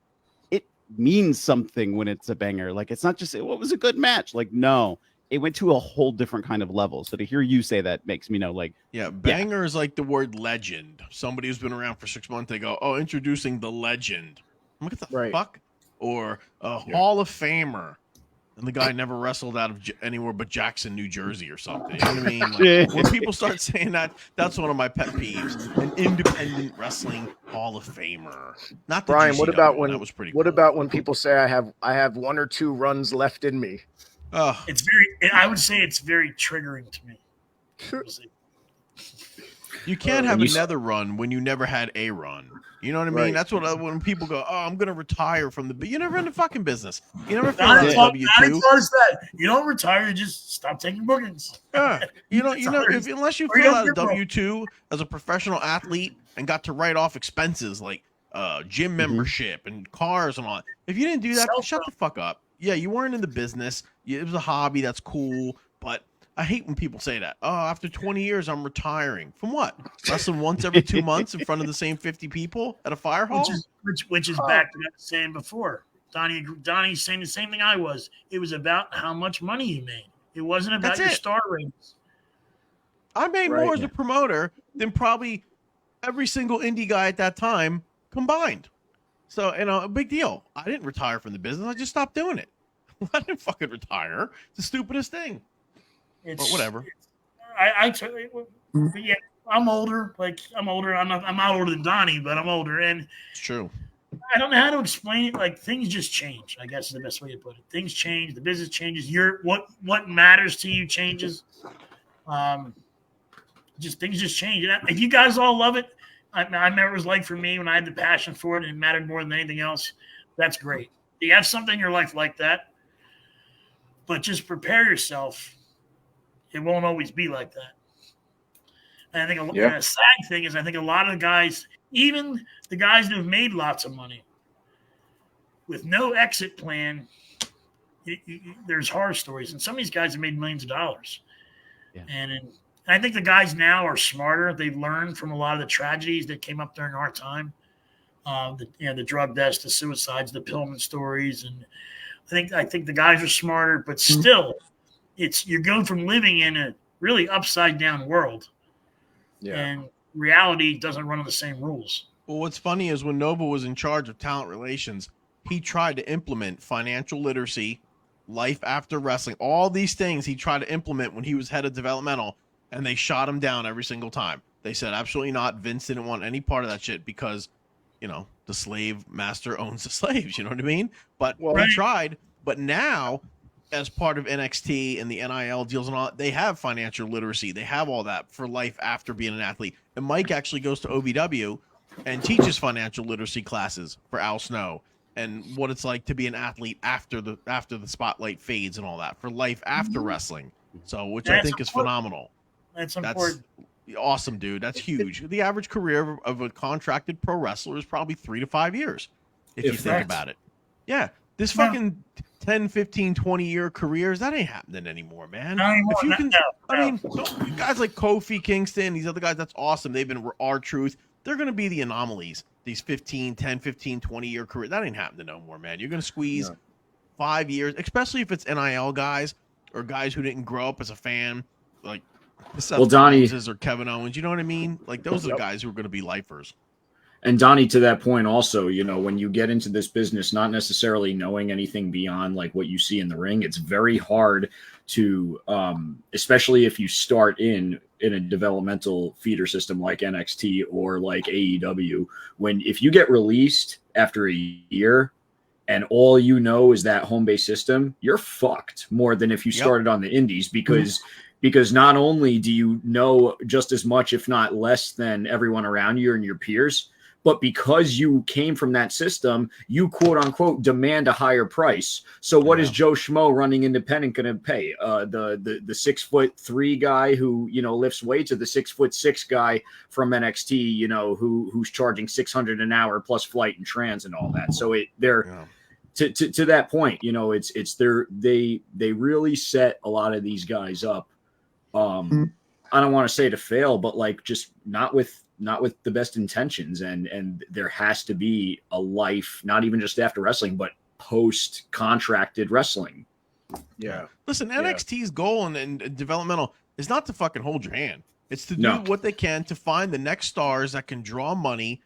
it means something when it's a banger. Like, it's not just, what was a good match? Like, no, it went to a whole different kind of level. So to hear you say that makes me know, like, banger is like the word legend. Somebody who's been around for 6 months, they go, oh, introducing the legend. What the fuck? Or a Hall of Famer. And the guy never wrestled out of anywhere but Jackson, New Jersey or something. You know what I mean? Like, when people start saying that, that's one of my pet peeves. An independent wrestling Hall of Famer. Not the Brian, GCW. what about when that was pretty what cool. about when people say I have 1 or 2 runs left in me? It's very, I would say it's very triggering to me. You can't have another run when you never had a run. You know what I mean? Right. That's what when people go, "Oh, I'm gonna retire from the." But you're never in the fucking business. You never feel Donnie like taught W2. us that you don't retire, you just stop taking bookings. Yeah, unless you filled out a W2 as a professional athlete and got to write off expenses like gym membership and cars and all that. If you didn't do that, shut the fuck up. Yeah, you weren't in the business. It was a hobby. That's cool. But I hate when people say that. Oh, after 20 years, I'm retiring. From what? Wrestling once every 2 months in front of the same 50 people at a fire hall? Which is back to what I was saying before. Donnie's saying the same thing I was. It was about how much money you made. It wasn't about your star ratings. I made more as a promoter than probably every single indie guy at that time combined. So, a big deal. I didn't retire from the business. I just stopped doing it. I didn't fucking retire. It's the stupidest thing. But whatever. But yeah, I'm older. I'm older. I'm not older than Donnie, but I'm older. And it's true. I don't know how to explain it. Like, things just change, I guess is the best way to put it. Things change. The business changes. What matters to you changes. Things just change. And if you guys all love it, I remember it was like for me when I had the passion for it and it mattered more than anything else. That's great. You have something in your life like that, but just prepare yourself. It won't always be like that. And I think a sad thing is I think a lot of the guys, even the guys that have made lots of money, with no exit plan, there's horror stories. And some of these guys have made millions of dollars. Yeah. And I think the guys now are smarter. They've learned from a lot of the tragedies that came up during our time. The drug deaths, the suicides, the Pillman stories. And I think the guys are smarter, but still, you're going from living in a really upside down world. Yeah. And reality doesn't run on the same rules. Well, what's funny is when Nova was in charge of talent relations, he tried to implement financial literacy, life after wrestling, all these things he tried to implement when he was head of developmental, and they shot him down every single time. They said, absolutely not. Vince didn't want any part of that shit because, the slave master owns the slaves. You know what I mean? But he tried. But now, as part of NXT and the NIL deals and all, they have financial literacy. They have all that for life after being an athlete. And Mike actually goes to OVW and teaches financial literacy classes for Al Snow and what it's like to be an athlete after the spotlight fades and all that for life after wrestling. So, which I think is phenomenal. That's important. Awesome, dude. That's huge. The average career of a contracted pro wrestler is probably 3 to 5 years, if you think about it. Yeah. This fucking 10, 15, 20-year careers, that ain't happening anymore, man. Guys like Kofi Kingston, these other guys, that's awesome. They've been R-Truth. They're going to be the anomalies. These 10, 15, 20-year careers, that ain't happening no more, man. You're going to squeeze 5 years, especially if it's NIL guys or guys who didn't grow up as a fan, like Donnie or Kevin Owens. You know what I mean? Like, those are the guys who are going to be lifers. And Donnie, to that point also, when you get into this business, not necessarily knowing anything beyond like what you see in the ring, it's very hard to, especially if you start in a developmental feeder system like NXT or like AEW, if you get released after a year and all you know is that home-based system, you're fucked more than if you started on the indies because not only do you know just as much, if not less than everyone around you and your peers, but because you came from that system, you quote unquote demand a higher price. So what is Joe Schmo running independent going to pay? The 6'3" guy who lifts weights, or the 6'6" guy from NXT, who's charging $600 an hour plus flight and trans and all that. So to that point, they really set a lot of these guys up. I don't want to say to fail, but like just not with the best intentions, and there has to be a life, not even just after wrestling, but post contracted wrestling. Yeah. Listen, NXT's goal and developmental is not to fucking hold your hand. It's to do what they can to find the next stars that can draw money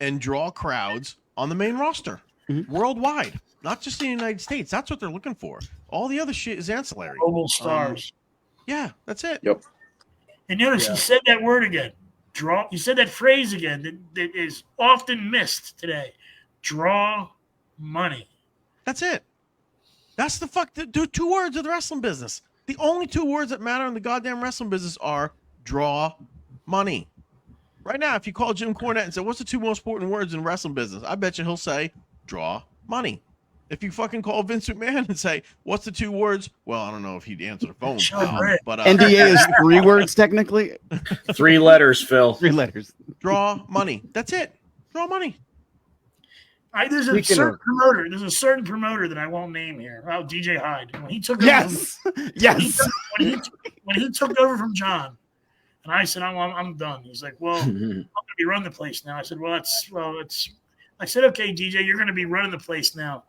and draw crowds on the main roster worldwide, not just in the United States. That's what they're looking for. All the other shit is ancillary. Global stars. Yeah, that's it. Yep. And notice you said that word again. Draw. You said that phrase again that is often missed today. Draw money. That's it. That's the 2 words of the wrestling business. The only 2 words that matter in the goddamn wrestling business are draw money. Right now, if you call Jim Cornette and say, what's the 2 most important words in wrestling business? I bet you he'll say, draw money. If you fucking call Vince McMahon and say, what's the 2 words? Well, I don't know if he'd answer the phone. But NDA is 3 words technically. 3 letters, Phil. 3 letters. Draw money. That's it. Draw money. There's a certain promoter that I won't name here. Oh, DJ Hyde. When he took over when he took over from John, and I said, I'm done. He's like, well, I'm going to be running the place now. I said, I said, okay, DJ, you're going to be running the place now.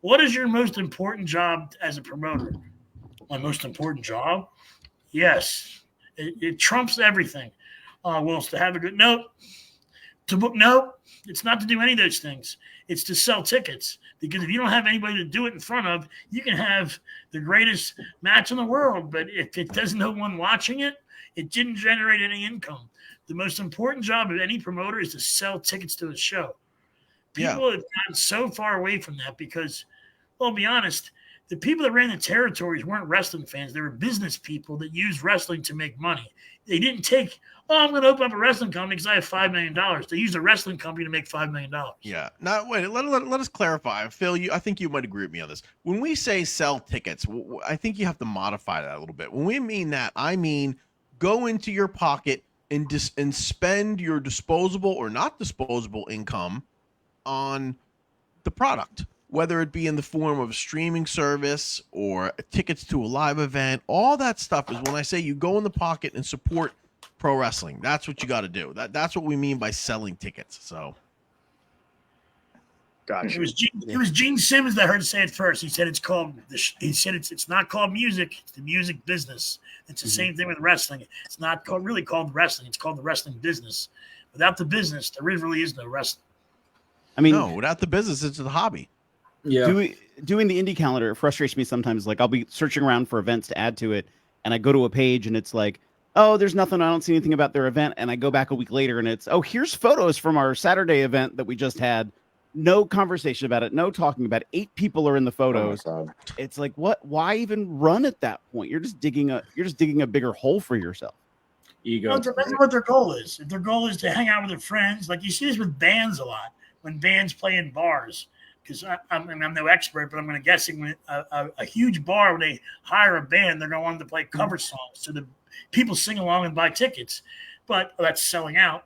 What is your most important job as a promoter? My most important job? Yes. It trumps everything. Well, it's to have a good note. To book, no, it's not to do any of those things. It's to sell tickets. Because if you don't have anybody to do it in front of, you can have the greatest match in the world. But if it doesn't no one watching it, it didn't generate any income. The most important job of any promoter is to sell tickets to a show. People have gotten so far away from that because, well, I'll be honest, the people that ran the territories weren't wrestling fans. They were business people that used wrestling to make money. They didn't take, I'm going to open up a wrestling company because I have $5 million. They used a wrestling company to make $5 million. Yeah. Now, wait, let us clarify. Phil, I think you might agree with me on this. When we say sell tickets, I think you have to modify that a little bit. When we mean that, I mean go into your pocket and spend your disposable or not disposable income on the product, whether it be in the form of a streaming service or tickets to a live event. All that stuff is when I say you go in the pocket and support pro wrestling. That's what you got to do. That's what we mean by selling tickets. So, gotcha. It was Gene Simmons that I heard say it first. He said it's not called music. It's the music business. It's the same thing with wrestling. It's not really called wrestling. It's called the wrestling business. Without the business, there really is no wrestling. I mean, no, without the business, it's the hobby. Yeah. Doing the indie calendar frustrates me sometimes. Like I'll be searching around for events to add to it, and I go to a page and it's like, oh, there's nothing. I don't see anything about their event. And I go back a week later and it's, oh, here's photos from our Saturday event that we just had. No conversation about it. No talking about it. 8 people are in the photos. Oh, it's like, what? Why even run at that point? You're just digging a bigger hole for yourself. Ego. Well, it depends on what their goal is. If their goal is to hang out with their friends, like you see this with bands a lot, when bands play in bars. Because I'm no expert, but I'm going to guess when a huge bar, when they hire a band, they're going to want to play cover songs. So the people sing along and buy tickets. But that's selling out.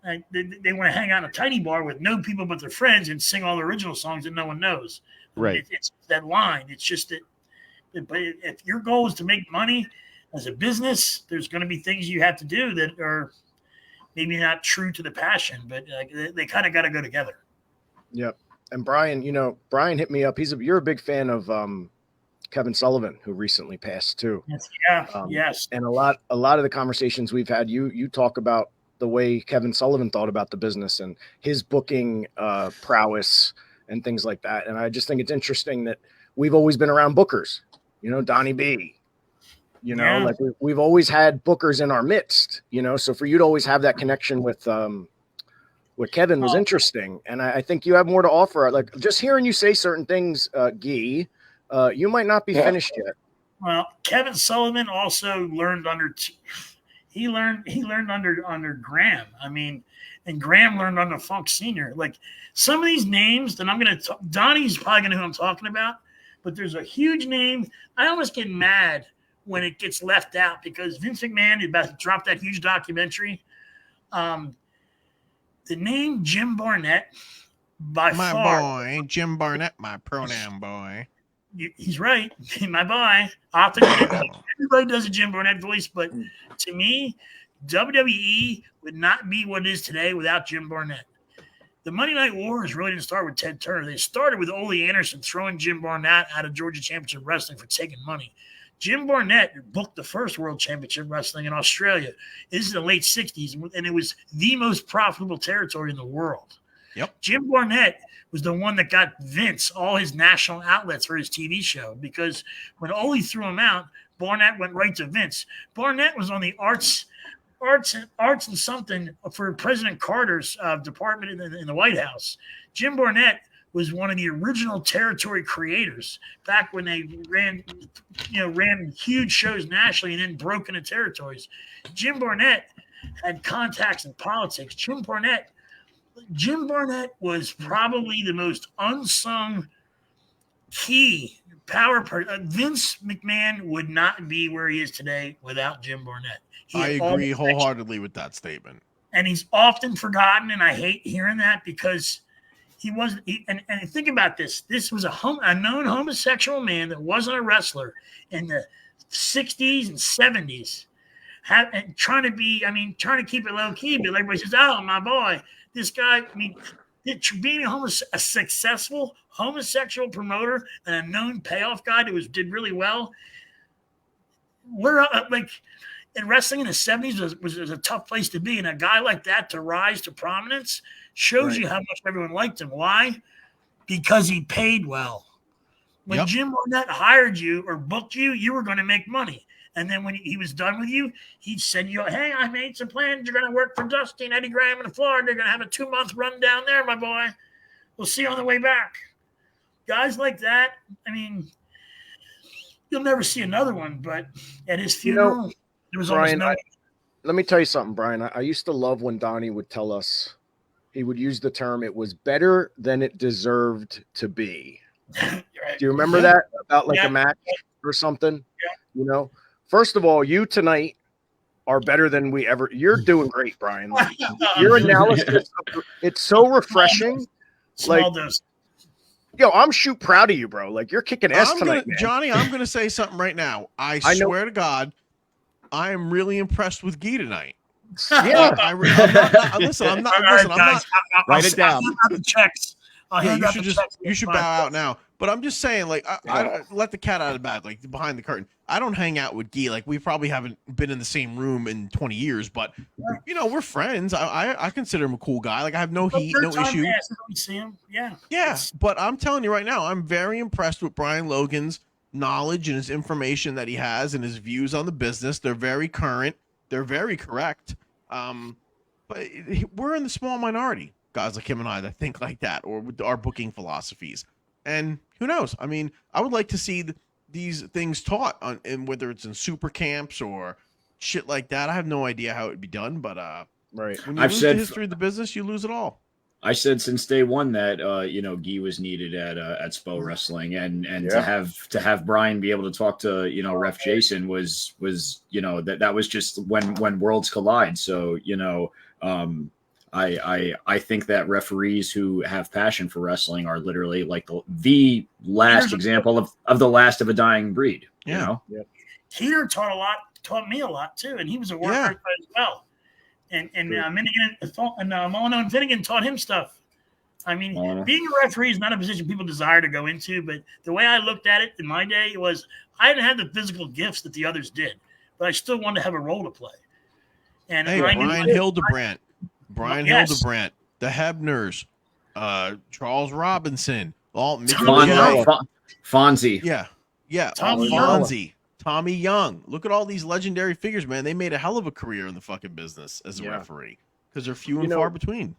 They want to hang out in a tiny bar with no people but their friends and sing all the original songs that no one knows. Right. It's that line. It's just that. But if your goal is to make money as a business, there's going to be things you have to do that are maybe not true to the passion, but they kind of got to go together. Yep. And Brian, Brian hit me up. You're a big fan of Kevin Sullivan, who recently passed too. Yes. And a lot of the conversations we've had, you talk about the way Kevin Sullivan thought about the business and his booking prowess and things like that. And I just think it's interesting that we've always been around bookers, Donnie B, like we've always had bookers in our midst, so for you to always have that connection with Kevin was interesting. And I think you have more to offer. Like just hearing you say certain things, Guy, you might not be finished yet. Well, Kevin Sullivan also learned under Graham. I mean, and Graham learned under Funk Sr. Like some of these names that I'm going to – Donnie's probably going to know who I'm talking about, but there's a huge name. I almost get mad when it gets left out because Vince McMahon is about to drop that huge documentary. The name Jim Barnett by my far. My boy, Jim Barnett, my pronoun boy. He's right. My boy. Everybody does a Jim Barnett voice, but to me, WWE would not be what it is today without Jim Barnett. The Monday Night Wars really didn't start with Ted Turner. They started with Ole Anderson throwing Jim Barnett out of Georgia Championship Wrestling for taking money. Jim Barnett booked the first World Championship Wrestling in Australia. This is the late 60s, and it was the most profitable territory in the world. Yep. Jim Barnett was the one that got Vince all his national outlets for his TV show because when Ole threw him out, Barnett went right to Vince. Barnett was on the arts and something for President Carter's department in the White House. Jim Barnett was one of the original territory creators back when they ran huge shows nationally and then broke into territories. Jim Barnett had contacts in politics. Jim Barnett was probably the most unsung key power person. Vince McMahon would not be where he is today without Jim Barnett. I agree wholeheartedly with that statement. And he's often forgotten, and I hate hearing that because he wasn't. And think about this. This was a known homosexual man that wasn't a wrestler in the 60s and 70s. And trying to keep it low key, but everybody says, "Oh, my boy, this guy." I mean, being a successful homosexual promoter and a known payoff guy that did really well. We're like in wrestling in the 70s was a tough place to be, and a guy like that to rise to prominence shows you how much everyone liked him. Why? Because he paid well. When Jim Barnett hired you or booked you, you were going to make money. And then when he was done with you, he'd send you, "Hey, I made some plans. You're going to work for Dusty and Eddie Graham in Florida. They're going to have a 2-month run down there, my boy. We'll see you on the way back." Guys like that, I mean, you'll never see another one. But at his funeral, there was Brian, almost let me tell you something, Brian. I used to love when Donnie would tell us, he would use the term, "it was better than it deserved to be." Right. Do you remember that about like a match or something? Yeah. First of all, you tonight are better than we ever. You're doing great, Brian. Like, your analysis, it's so refreshing. Small dose. I'm proud of you, bro. Like, you're kicking ass tonight, man. Johnny, I'm going to say something right now. I swear to God, I am really impressed with Guy tonight. Yeah. I'm not. Write it down. The checks. You should bow out now. But I'm just saying, like, I let the cat out of the bag, like behind the curtain. I don't hang out with Guy. Like, we probably haven't been in the same room in 20 years, but we're friends. I consider him a cool guy. Like, I have no heat, no issue. See him. Yeah. Yeah. But I'm telling you right now, I'm very impressed with Brian Logan's knowledge and his information that he has and his views on the business. They're very current. They're very correct. But we're in the small minority, guys like him and I that think like that, or with our booking philosophies. And who knows? I mean, I would like to see these things taught and whether it's in super camps or shit like that. I have no idea how it would be done, but right. When you lose the history of the business, you lose it all. I said since day one that Guy was needed at SPO Wrestling, and to have Brian be able to talk to Ref Jason was that was just when worlds collide. So I think that referees who have passion for wrestling are literally like the last example of the last of a dying breed. Peter taught me a lot too, and he was a worker as well. And Minigan and Molyneux and Finnegan taught him stuff. I mean, being a referee is not a position people desire to go into, but the way I looked at it in my day was I didn't have the physical gifts that the others did, but I still wanted to have a role to play. And Brian Hildebrandt, the Hebners, Charles Robinson, all Fonzie. Yeah, Fonzie. Tommy Young. Look at all these legendary figures, man. They made a hell of a career in the fucking business as a referee because they're few and far between.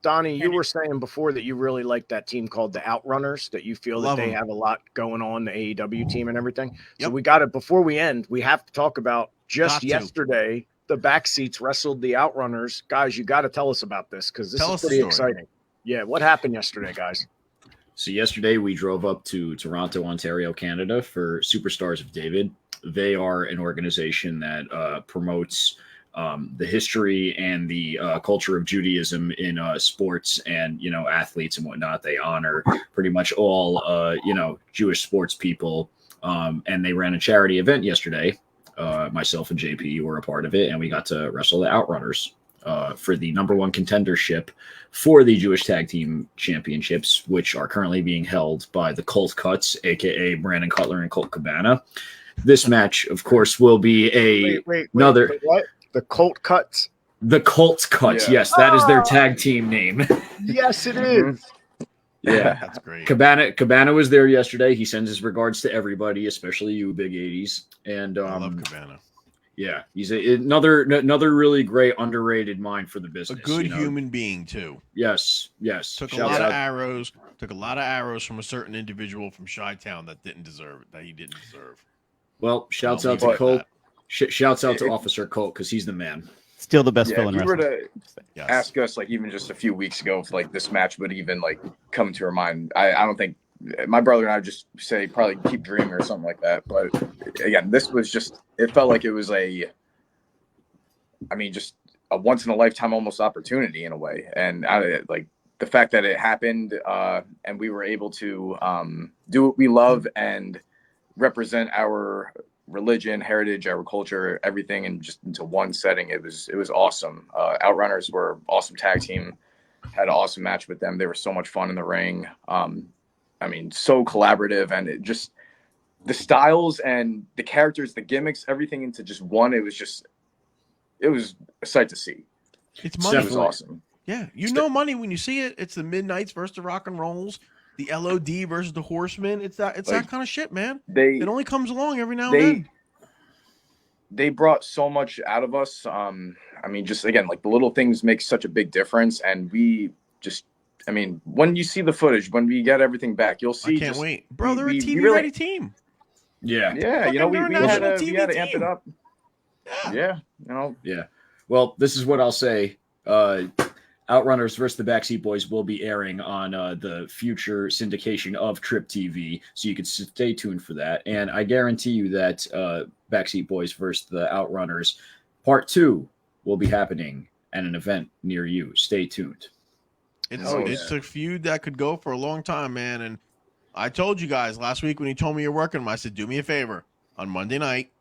Donnie, you were saying before that you really like that team called the Outrunners, that you feel that they have a lot going on, the AEW team and everything. Yep. So we got it before we end. We have to talk about yesterday, the BackSeats wrestled the Outrunners. Guys, you got to tell us about this because this is pretty exciting. Yeah, what happened yesterday, guys? So yesterday we drove up to Toronto, Ontario, Canada for Superstars of David. They are an organization that promotes the history and the culture of Judaism in sports and, athletes and whatnot. They honor pretty much all, Jewish sports people. And they ran a charity event yesterday. Myself and JP were a part of it, and we got to wrestle the Outrunners for the #1 contendership for the Jewish Tag Team Championships, which are currently being held by the Colt Cuts, a.k.a. Brandon Cutler and Colt Cabana. This match, of course, will be another... What? The Colt Cuts? The Colt Cuts, yes. That is their tag team name. Yes, it is. Yeah, that's great. Cabana was there yesterday. He sends his regards to everybody, especially you, Big 80s. And I love Cabana. Yeah, he's another really great underrated mind for the business. A good human being too. Yes. Took a lot of arrows from a certain individual from Chi-Town that he didn't deserve. Well, shouts out to Colt. Shouts out to Officer Colt because he's the man. Still the best Yeah, villain if you were wrestler. to ask us, like, even just a few weeks ago, if like this match would even like come to our mind, I don't think my brother and I would just say probably keep dreaming or something like that. But again, this was just, it felt like it was just a once in a lifetime almost opportunity in a way. And like the fact that it happened and we were able to do what we love and represent our religion, heritage, our culture, everything, and just into one setting. It was awesome. Outrunners were an awesome tag team. Had an awesome match with them. They were so much fun in the ring. So collaborative, and it just, the styles and the characters, the gimmicks, everything into just one. It was a sight to see. It's money. It was awesome. Yeah, money when you see it. It's the Midnights versus the Rock and Rolls, the LOD versus the Horsemen. It's that kind of shit, man. It only comes along every now and then. They brought so much out of us. Just again, like the little things make such a big difference, and we just, when you see the footage, when we get everything back, you'll see. I can't wait, bro. They're a TV-ready team. Yeah, we had to amp it up. Yeah. Yeah. Well, this is what I'll say. Outrunners versus the BackSeat Boyz will be airing on the future syndication of Trip TV, so you can stay tuned for that. And I guarantee you that BackSeat Boyz versus the Outrunners Part 2 will be happening at an event near you. Stay tuned. It's a feud that could go for a long time, man. And I told you guys last week when you told me you're working them, I said, do me a favor. On Monday night,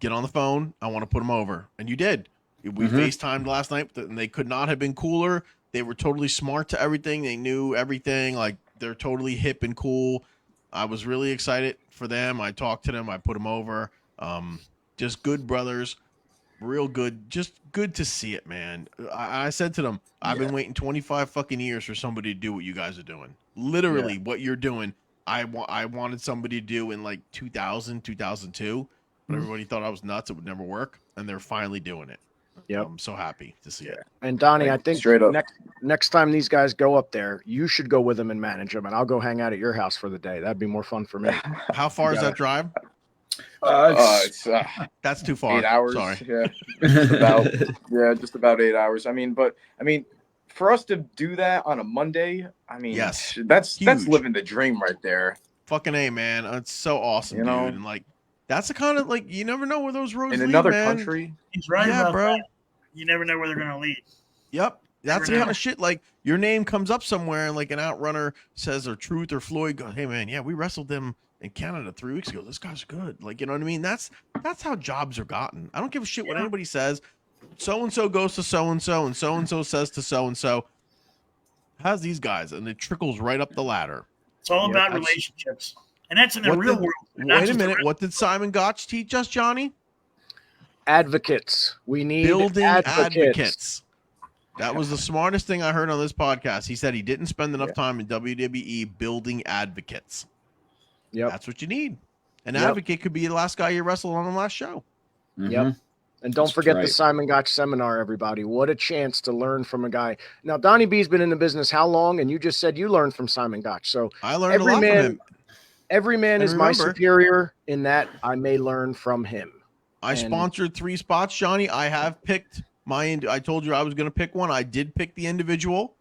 get on the phone. I want to put them over. And you did. We FaceTimed last night, and they could not have been cooler. They were totally smart to everything. They knew everything. Like, they're totally hip and cool. I was really excited for them. I talked to them. I put them over. Just good brothers. Real good. Just good to see it, man. I said to them, I've been waiting 25 fucking years for somebody to do what you guys are doing. Literally, what you're doing, I wanted somebody to do in like 2000, 2002. But everybody thought I was nuts. It would never work. And they're finally doing it. Yep. I'm so happy to see it. And Donnie, I think straight up, next time these guys go up there, you should go with them and manage them, and I'll go hang out at your house for the day. That'd be more fun for me. How far is that drive? That's too far. 8 hours. Sorry. Yeah, just about 8 hours. For us to do that on a Monday, yes, that's living the dream right there. Fucking A, man. It's so awesome, dude. And like, that's the kind of, like, you never know where those roads in lead, another man. country. He's right, bro. That. You never know where they're going to lead. Yep. That's the kind of shit, like, your name comes up somewhere and like an outrunner says, or Truth or Floyd goes, hey man, yeah, we wrestled them in Canada 3 weeks ago. This guy's good. Like, you know what I mean? That's how jobs are gotten. I don't give a shit what anybody says. So-and-so goes to so-and-so and so-and-so says to so-and-so. How's these guys? And it trickles right up the ladder. It's all about relationships. And that's in the real world. Wait a minute. What did Simon Gotch teach us, Johnny? Advocates. We need building advocates. That was the smartest thing I heard on this podcast. He said he didn't spend enough time in WWE building advocates. Yep. That's what you need. An advocate could be the last guy you wrestled on the last show. Yep. And don't forget the Simon Gotch seminar, everybody. What a chance to learn from a guy. Now, Donnie B's been in the business how long? And you just said you learned from Simon Gotch. So I learned a lot from him. Every man is my superior in that I may learn from him. I sponsored 3 spots, Johnny. I have picked I told you I was going to pick one. I did pick the individual.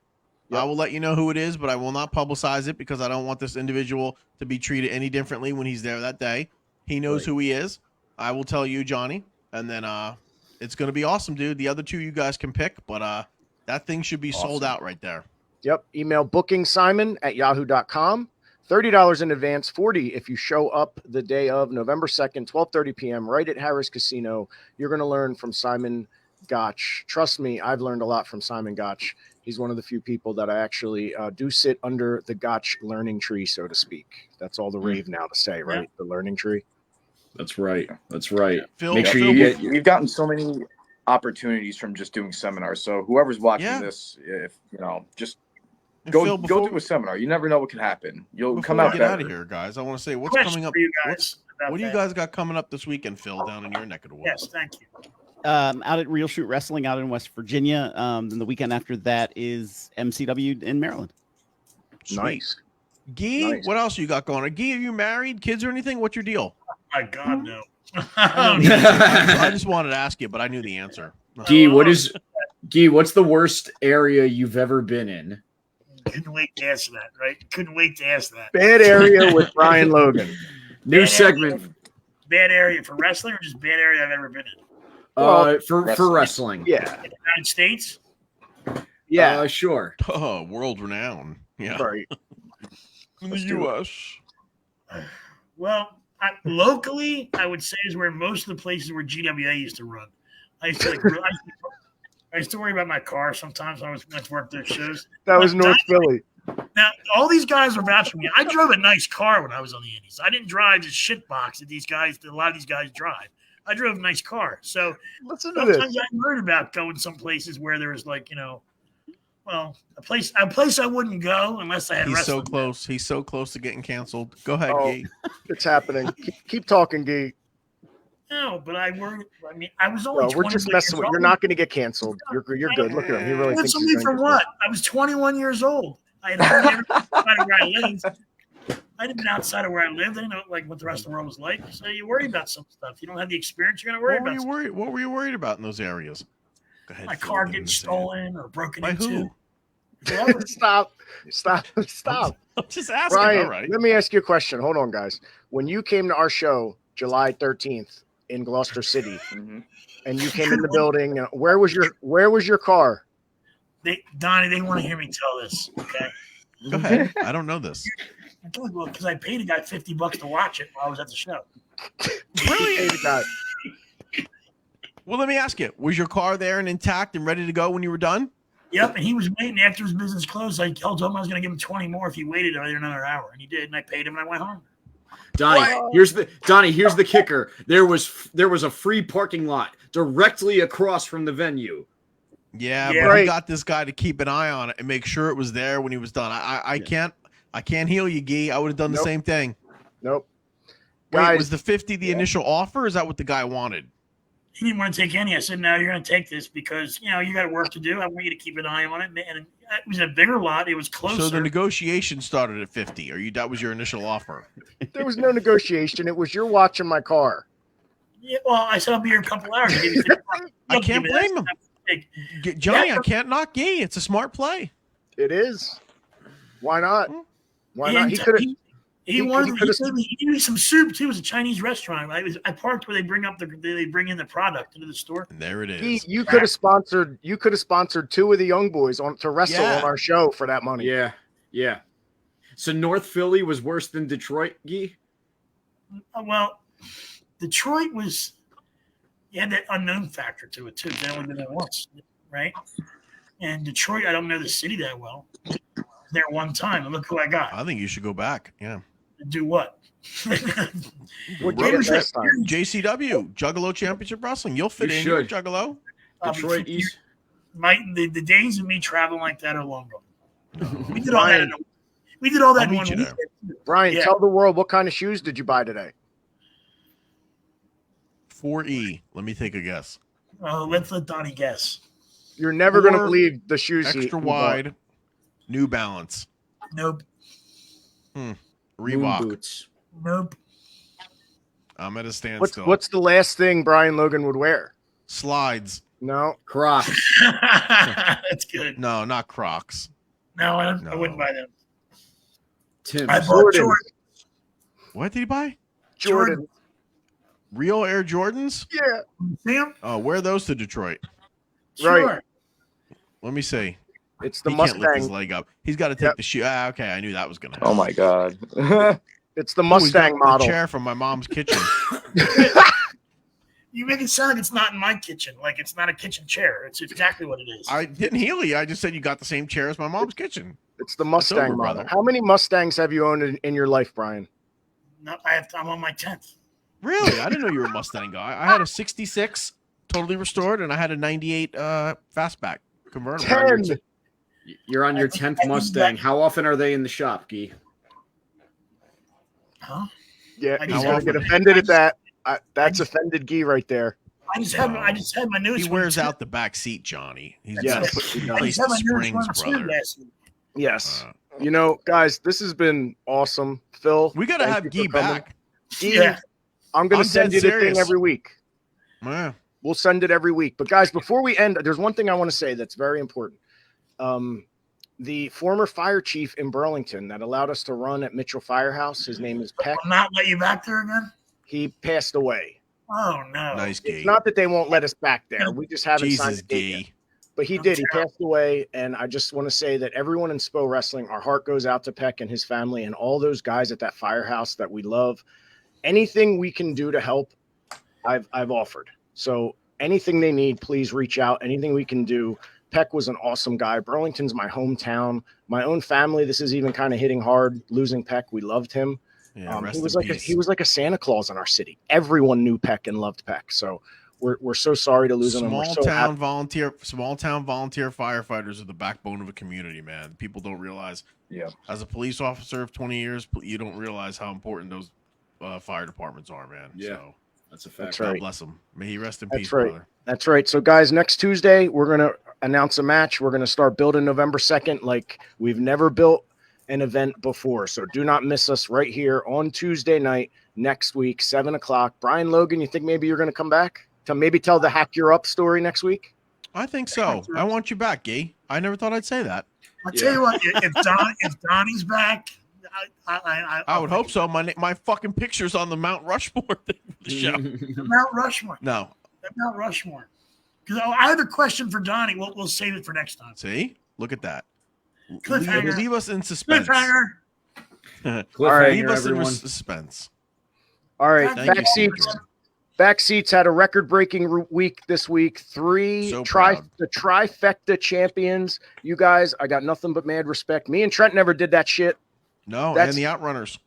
Yep. I will let you know who it is, but I will not publicize it because I don't want this individual to be treated any differently when he's there that day. He knows who he is. I will tell you, Johnny, and then it's going to be awesome, dude. The other 2 you guys can pick, but that thing should be sold out right there. Yep. Email bookingsimon@yahoo.com. $30 in advance, $40 if you show up the day of November 2nd, 12:30 p.m. right at Harris Casino. You're going to learn from Simon Gotch. Trust me, I've learned a lot from Simon Gotch. He's one of the few people that I actually do sit under the Gotch learning tree, so to speak. That's all the rave now to say, right? Yeah. The learning tree. That's right. That's right. Phil, Make sure we've gotten so many opportunities from just doing seminars. So whoever's watching this, if just go to a seminar. You never know what can happen. You'll come out out of here, guys. I want to say what's coming up. What do you guys got coming up this weekend, Phil, down in your neck of the woods? Yes, thank you. Out at Real Shoot Wrestling out in West Virginia. Then the weekend after that is MCW in Maryland. Sweet. Nice. Gee, what else you got going on? Gee, are you married, kids or anything? What's your deal? Oh my God, no. I just wanted to ask you, but I knew the answer. What's the worst area you've ever been in? Couldn't wait to answer that, right? Couldn't wait to ask that. Bad area with Brian Logan. New segment. Bad area for wrestling or just bad area I've ever been in? For wrestling. Yeah. In the United States? Yeah. Sure. Oh, world renowned. Yeah. Right. In the U.S. Well, locally, I would say is where most of the places where GWA used to run. I used to worry about my car sometimes when I went to work those shows. That was North Philly. Now, all these guys were vouching for me. I drove a nice car when I was on the Indies. I didn't drive this shit box that a lot of these guys drive. I drove a nice car. So listen to this. Sometimes I'm worried about going some places where there was a place I wouldn't go unless I had He's so wrestling. close. He's so close to getting canceled. Go ahead, Gee. It's happening. Keep talking, Gee. No, but I worried. I mean, I was only. We're just messing with you. You're not going to get canceled. You're good. Look at him. He really thinks he's me for what? I was 21 years old. I had never been outside of where I lived. I hadn't been outside of where I lived. I didn't know what the rest of the world was like. So you worry about some stuff. You don't have the experience. You're going to worry about. What were you worried about in those areas? Go ahead. My car getting stolen or broken into. Who? Stop. I'm just asking. Brian, all right. let me ask you a question. Hold on, guys. When you came to our show July 13th in Gloucester City, and you came in the building, where was your car? Donnie, they want to hear me tell this. Okay. Go ahead. I don't know this. Well, because I paid a guy $50 to watch it while I was at the show. Really? Well, let me ask you: was your car there and intact and ready to go when you were done? Yep, and he was waiting after his business closed. I told him I was going to give him 20 more if he waited another hour, and he did. And I paid him, and I went home. Donnie, here's the kicker. There was a free parking lot directly across from the venue. Yeah, but right. We got this guy to keep an eye on it and make sure it was there when he was done. I can't heal you, Gee. I would have done the same thing. Nope. Wait, Guys, was the 50 the initial offer? Or is that what the guy wanted? He didn't want to take any. I said, no, you're going to take this because, you got work to do. I want you to keep an eye on it. And it was a bigger lot. It was closer. So the negotiation started at 50. That was your initial offer? There was no negotiation. It was you're watching my car. Yeah, well, I said I'll be here a couple hours. I can't blame him. Johnny, I can't knock Gee. It's a smart play. It is. Why not? Why not? He could have. He gave me some soup too. It was a Chinese restaurant. I parked where they bring in the product into the store. And there it is. You could have sponsored. You could have sponsored two of the young boys to wrestle on our show for that money. Yeah. So North Philly was worse than Detroit, Gee? Well, Detroit was. You had that unknown factor to it too. They only been there once, right? And Detroit, I don't know the city that well. There one time, and look who I got. I think you should go back. Yeah. Do what? What JCW, Juggalo Championship Wrestling. You'll fit in here, Juggalo. Detroit East. The days of me traveling like that are long gone. We did all that. We did all that in 1 week. Brian, tell the world what kind of shoes did you buy today? 4E. Let me take a guess. Let's let Donnie guess. You're never going to believe the shoes. Extra wide. New Balance. Nope. Reebok. Boots. Nope. I'm at a standstill. What's the last thing Brian Logan would wear? Slides. No. Crocs. That's good. No, not Crocs. No, I wouldn't buy them. Tim. I bought Jordan. What did he buy? Jordan. Real Air Jordans? Yeah. Sam? Oh, wear those to Detroit. Sure. Right. Let me see. It's the he Mustang. Can't lift his leg up. He's got to take the shoe. Okay, I knew that was going to happen. Oh my god. It's the Mustang model. The chair from my mom's kitchen. You make it sound like it's not in my kitchen, like it's not a kitchen chair. It's exactly what it is. I didn't heal you. I just said you got the same chair as my mom's kitchen. It's the Mustang model. brother. How many Mustangs have you owned in your life, Brian? No, I'm on my 10th. Really? I didn't know you were a Mustang guy. I had a 66 totally restored, and I had a 98 fastback convertible. 10. You're on your 10th Mustang. How often are they in the shop, Gee? Huh? Yeah, he's going to get offended at that. That's offended Gee right there. I just had my newest. He wears out the back seat, Johnny. He's Yes. replace the springs, brother. Yes. Guys, this has been awesome. Phil, We got to have Gee back. Gee, I'm going to send you the thing every week. Yeah. We'll send it every week. But guys, before we end, there's one thing I want to say that's very important. The former fire chief in Burlington that allowed us to run at Mitchell Firehouse, his name is Peck. Will not let you back there again? He passed away. Oh, no. Nice gay. It's not that they won't let us back there. We just haven't signed Jesus the date yet. gay. But he did. He passed away. And I just want to say that everyone in SPO Wrestling, our heart goes out to Peck and his family and all those guys at that firehouse that we love. Anything we can do to help, I've offered. So anything they need, please reach out. Anything we can do. Peck was an awesome guy. Burlington's my hometown. My own family, this is even kind of hitting hard, losing Peck. We loved him. Yeah, He was like a Santa Claus in our city. Everyone knew Peck and loved Peck. So we're so sorry to lose him. Small town volunteer firefighters are the backbone of a community, man. People don't realize. Yeah. As a police officer of 20 years, you don't realize how important those fire departments are, man. Yeah. So That's a fact. That's God right. bless him. May he rest in That's peace, right. brother. That's right. So, guys, next Tuesday, we're going to announce a match. We're going to start building November 2nd like we've never built an event before. So do not miss us right here on Tuesday night next week, 7 o'clock. Brian Logan, you think maybe you're going to come back to maybe tell the Hack Your Up story next week? I think so. I want you back, Gay. I never thought I'd say that. I'll tell you what, if Donnie's back, I would hope so. My fucking picture's on the Mount Rushmore thing for the show. Mount Rushmore. No. Mount Rushmore. Because I have a question for Donnie. We'll save it for next time. See? Look at that. Cliffhanger. Leave us in suspense. Cliffhanger. Leave us in suspense. All right. Thank BackSeats had a record-breaking week this week. The trifecta champions. You guys, I got nothing but mad respect. Me and Trent never did that shit. No, That's and the Outrunners.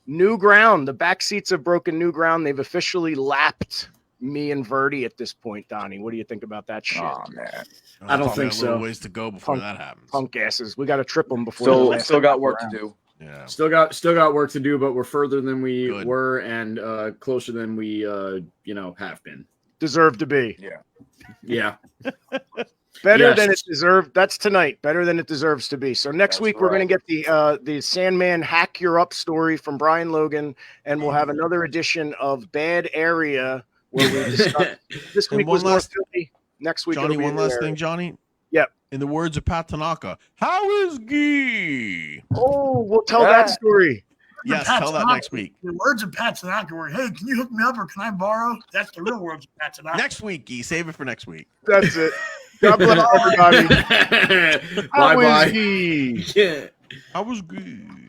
New ground. The BackSeats have broken new ground. They've officially lapped me and Verdi at this point, Donnie. What do you think about that shit? Oh, man. I don't think so. Ways to go before that happens. Punk asses. We got to trip them before. Still got work to do. Yeah. Still got work to do, but we're further than we were and closer than we have been. Deserve to be. Yeah. Better than it deserved. That's tonight. Better than it deserves to be. So next week we're going to get the Sandman Hack Your Up story from Brian Logan, and we'll have another edition of Bad Area where we discuss. This week was North Philly. Next week, Johnny. One last thing, Johnny. Yep. In the words of Pat Tanaka, how is Gee? Oh, we'll tell that story. Yes, tell that next week. The words of Pat Tanaka were, "Hey, can you hook me up or can I borrow?" That's the real words of Pat Tanaka. Next week, Gee. Save it for next week. That's it. God bless everybody. Bye-bye. How was Gee? How was Gee?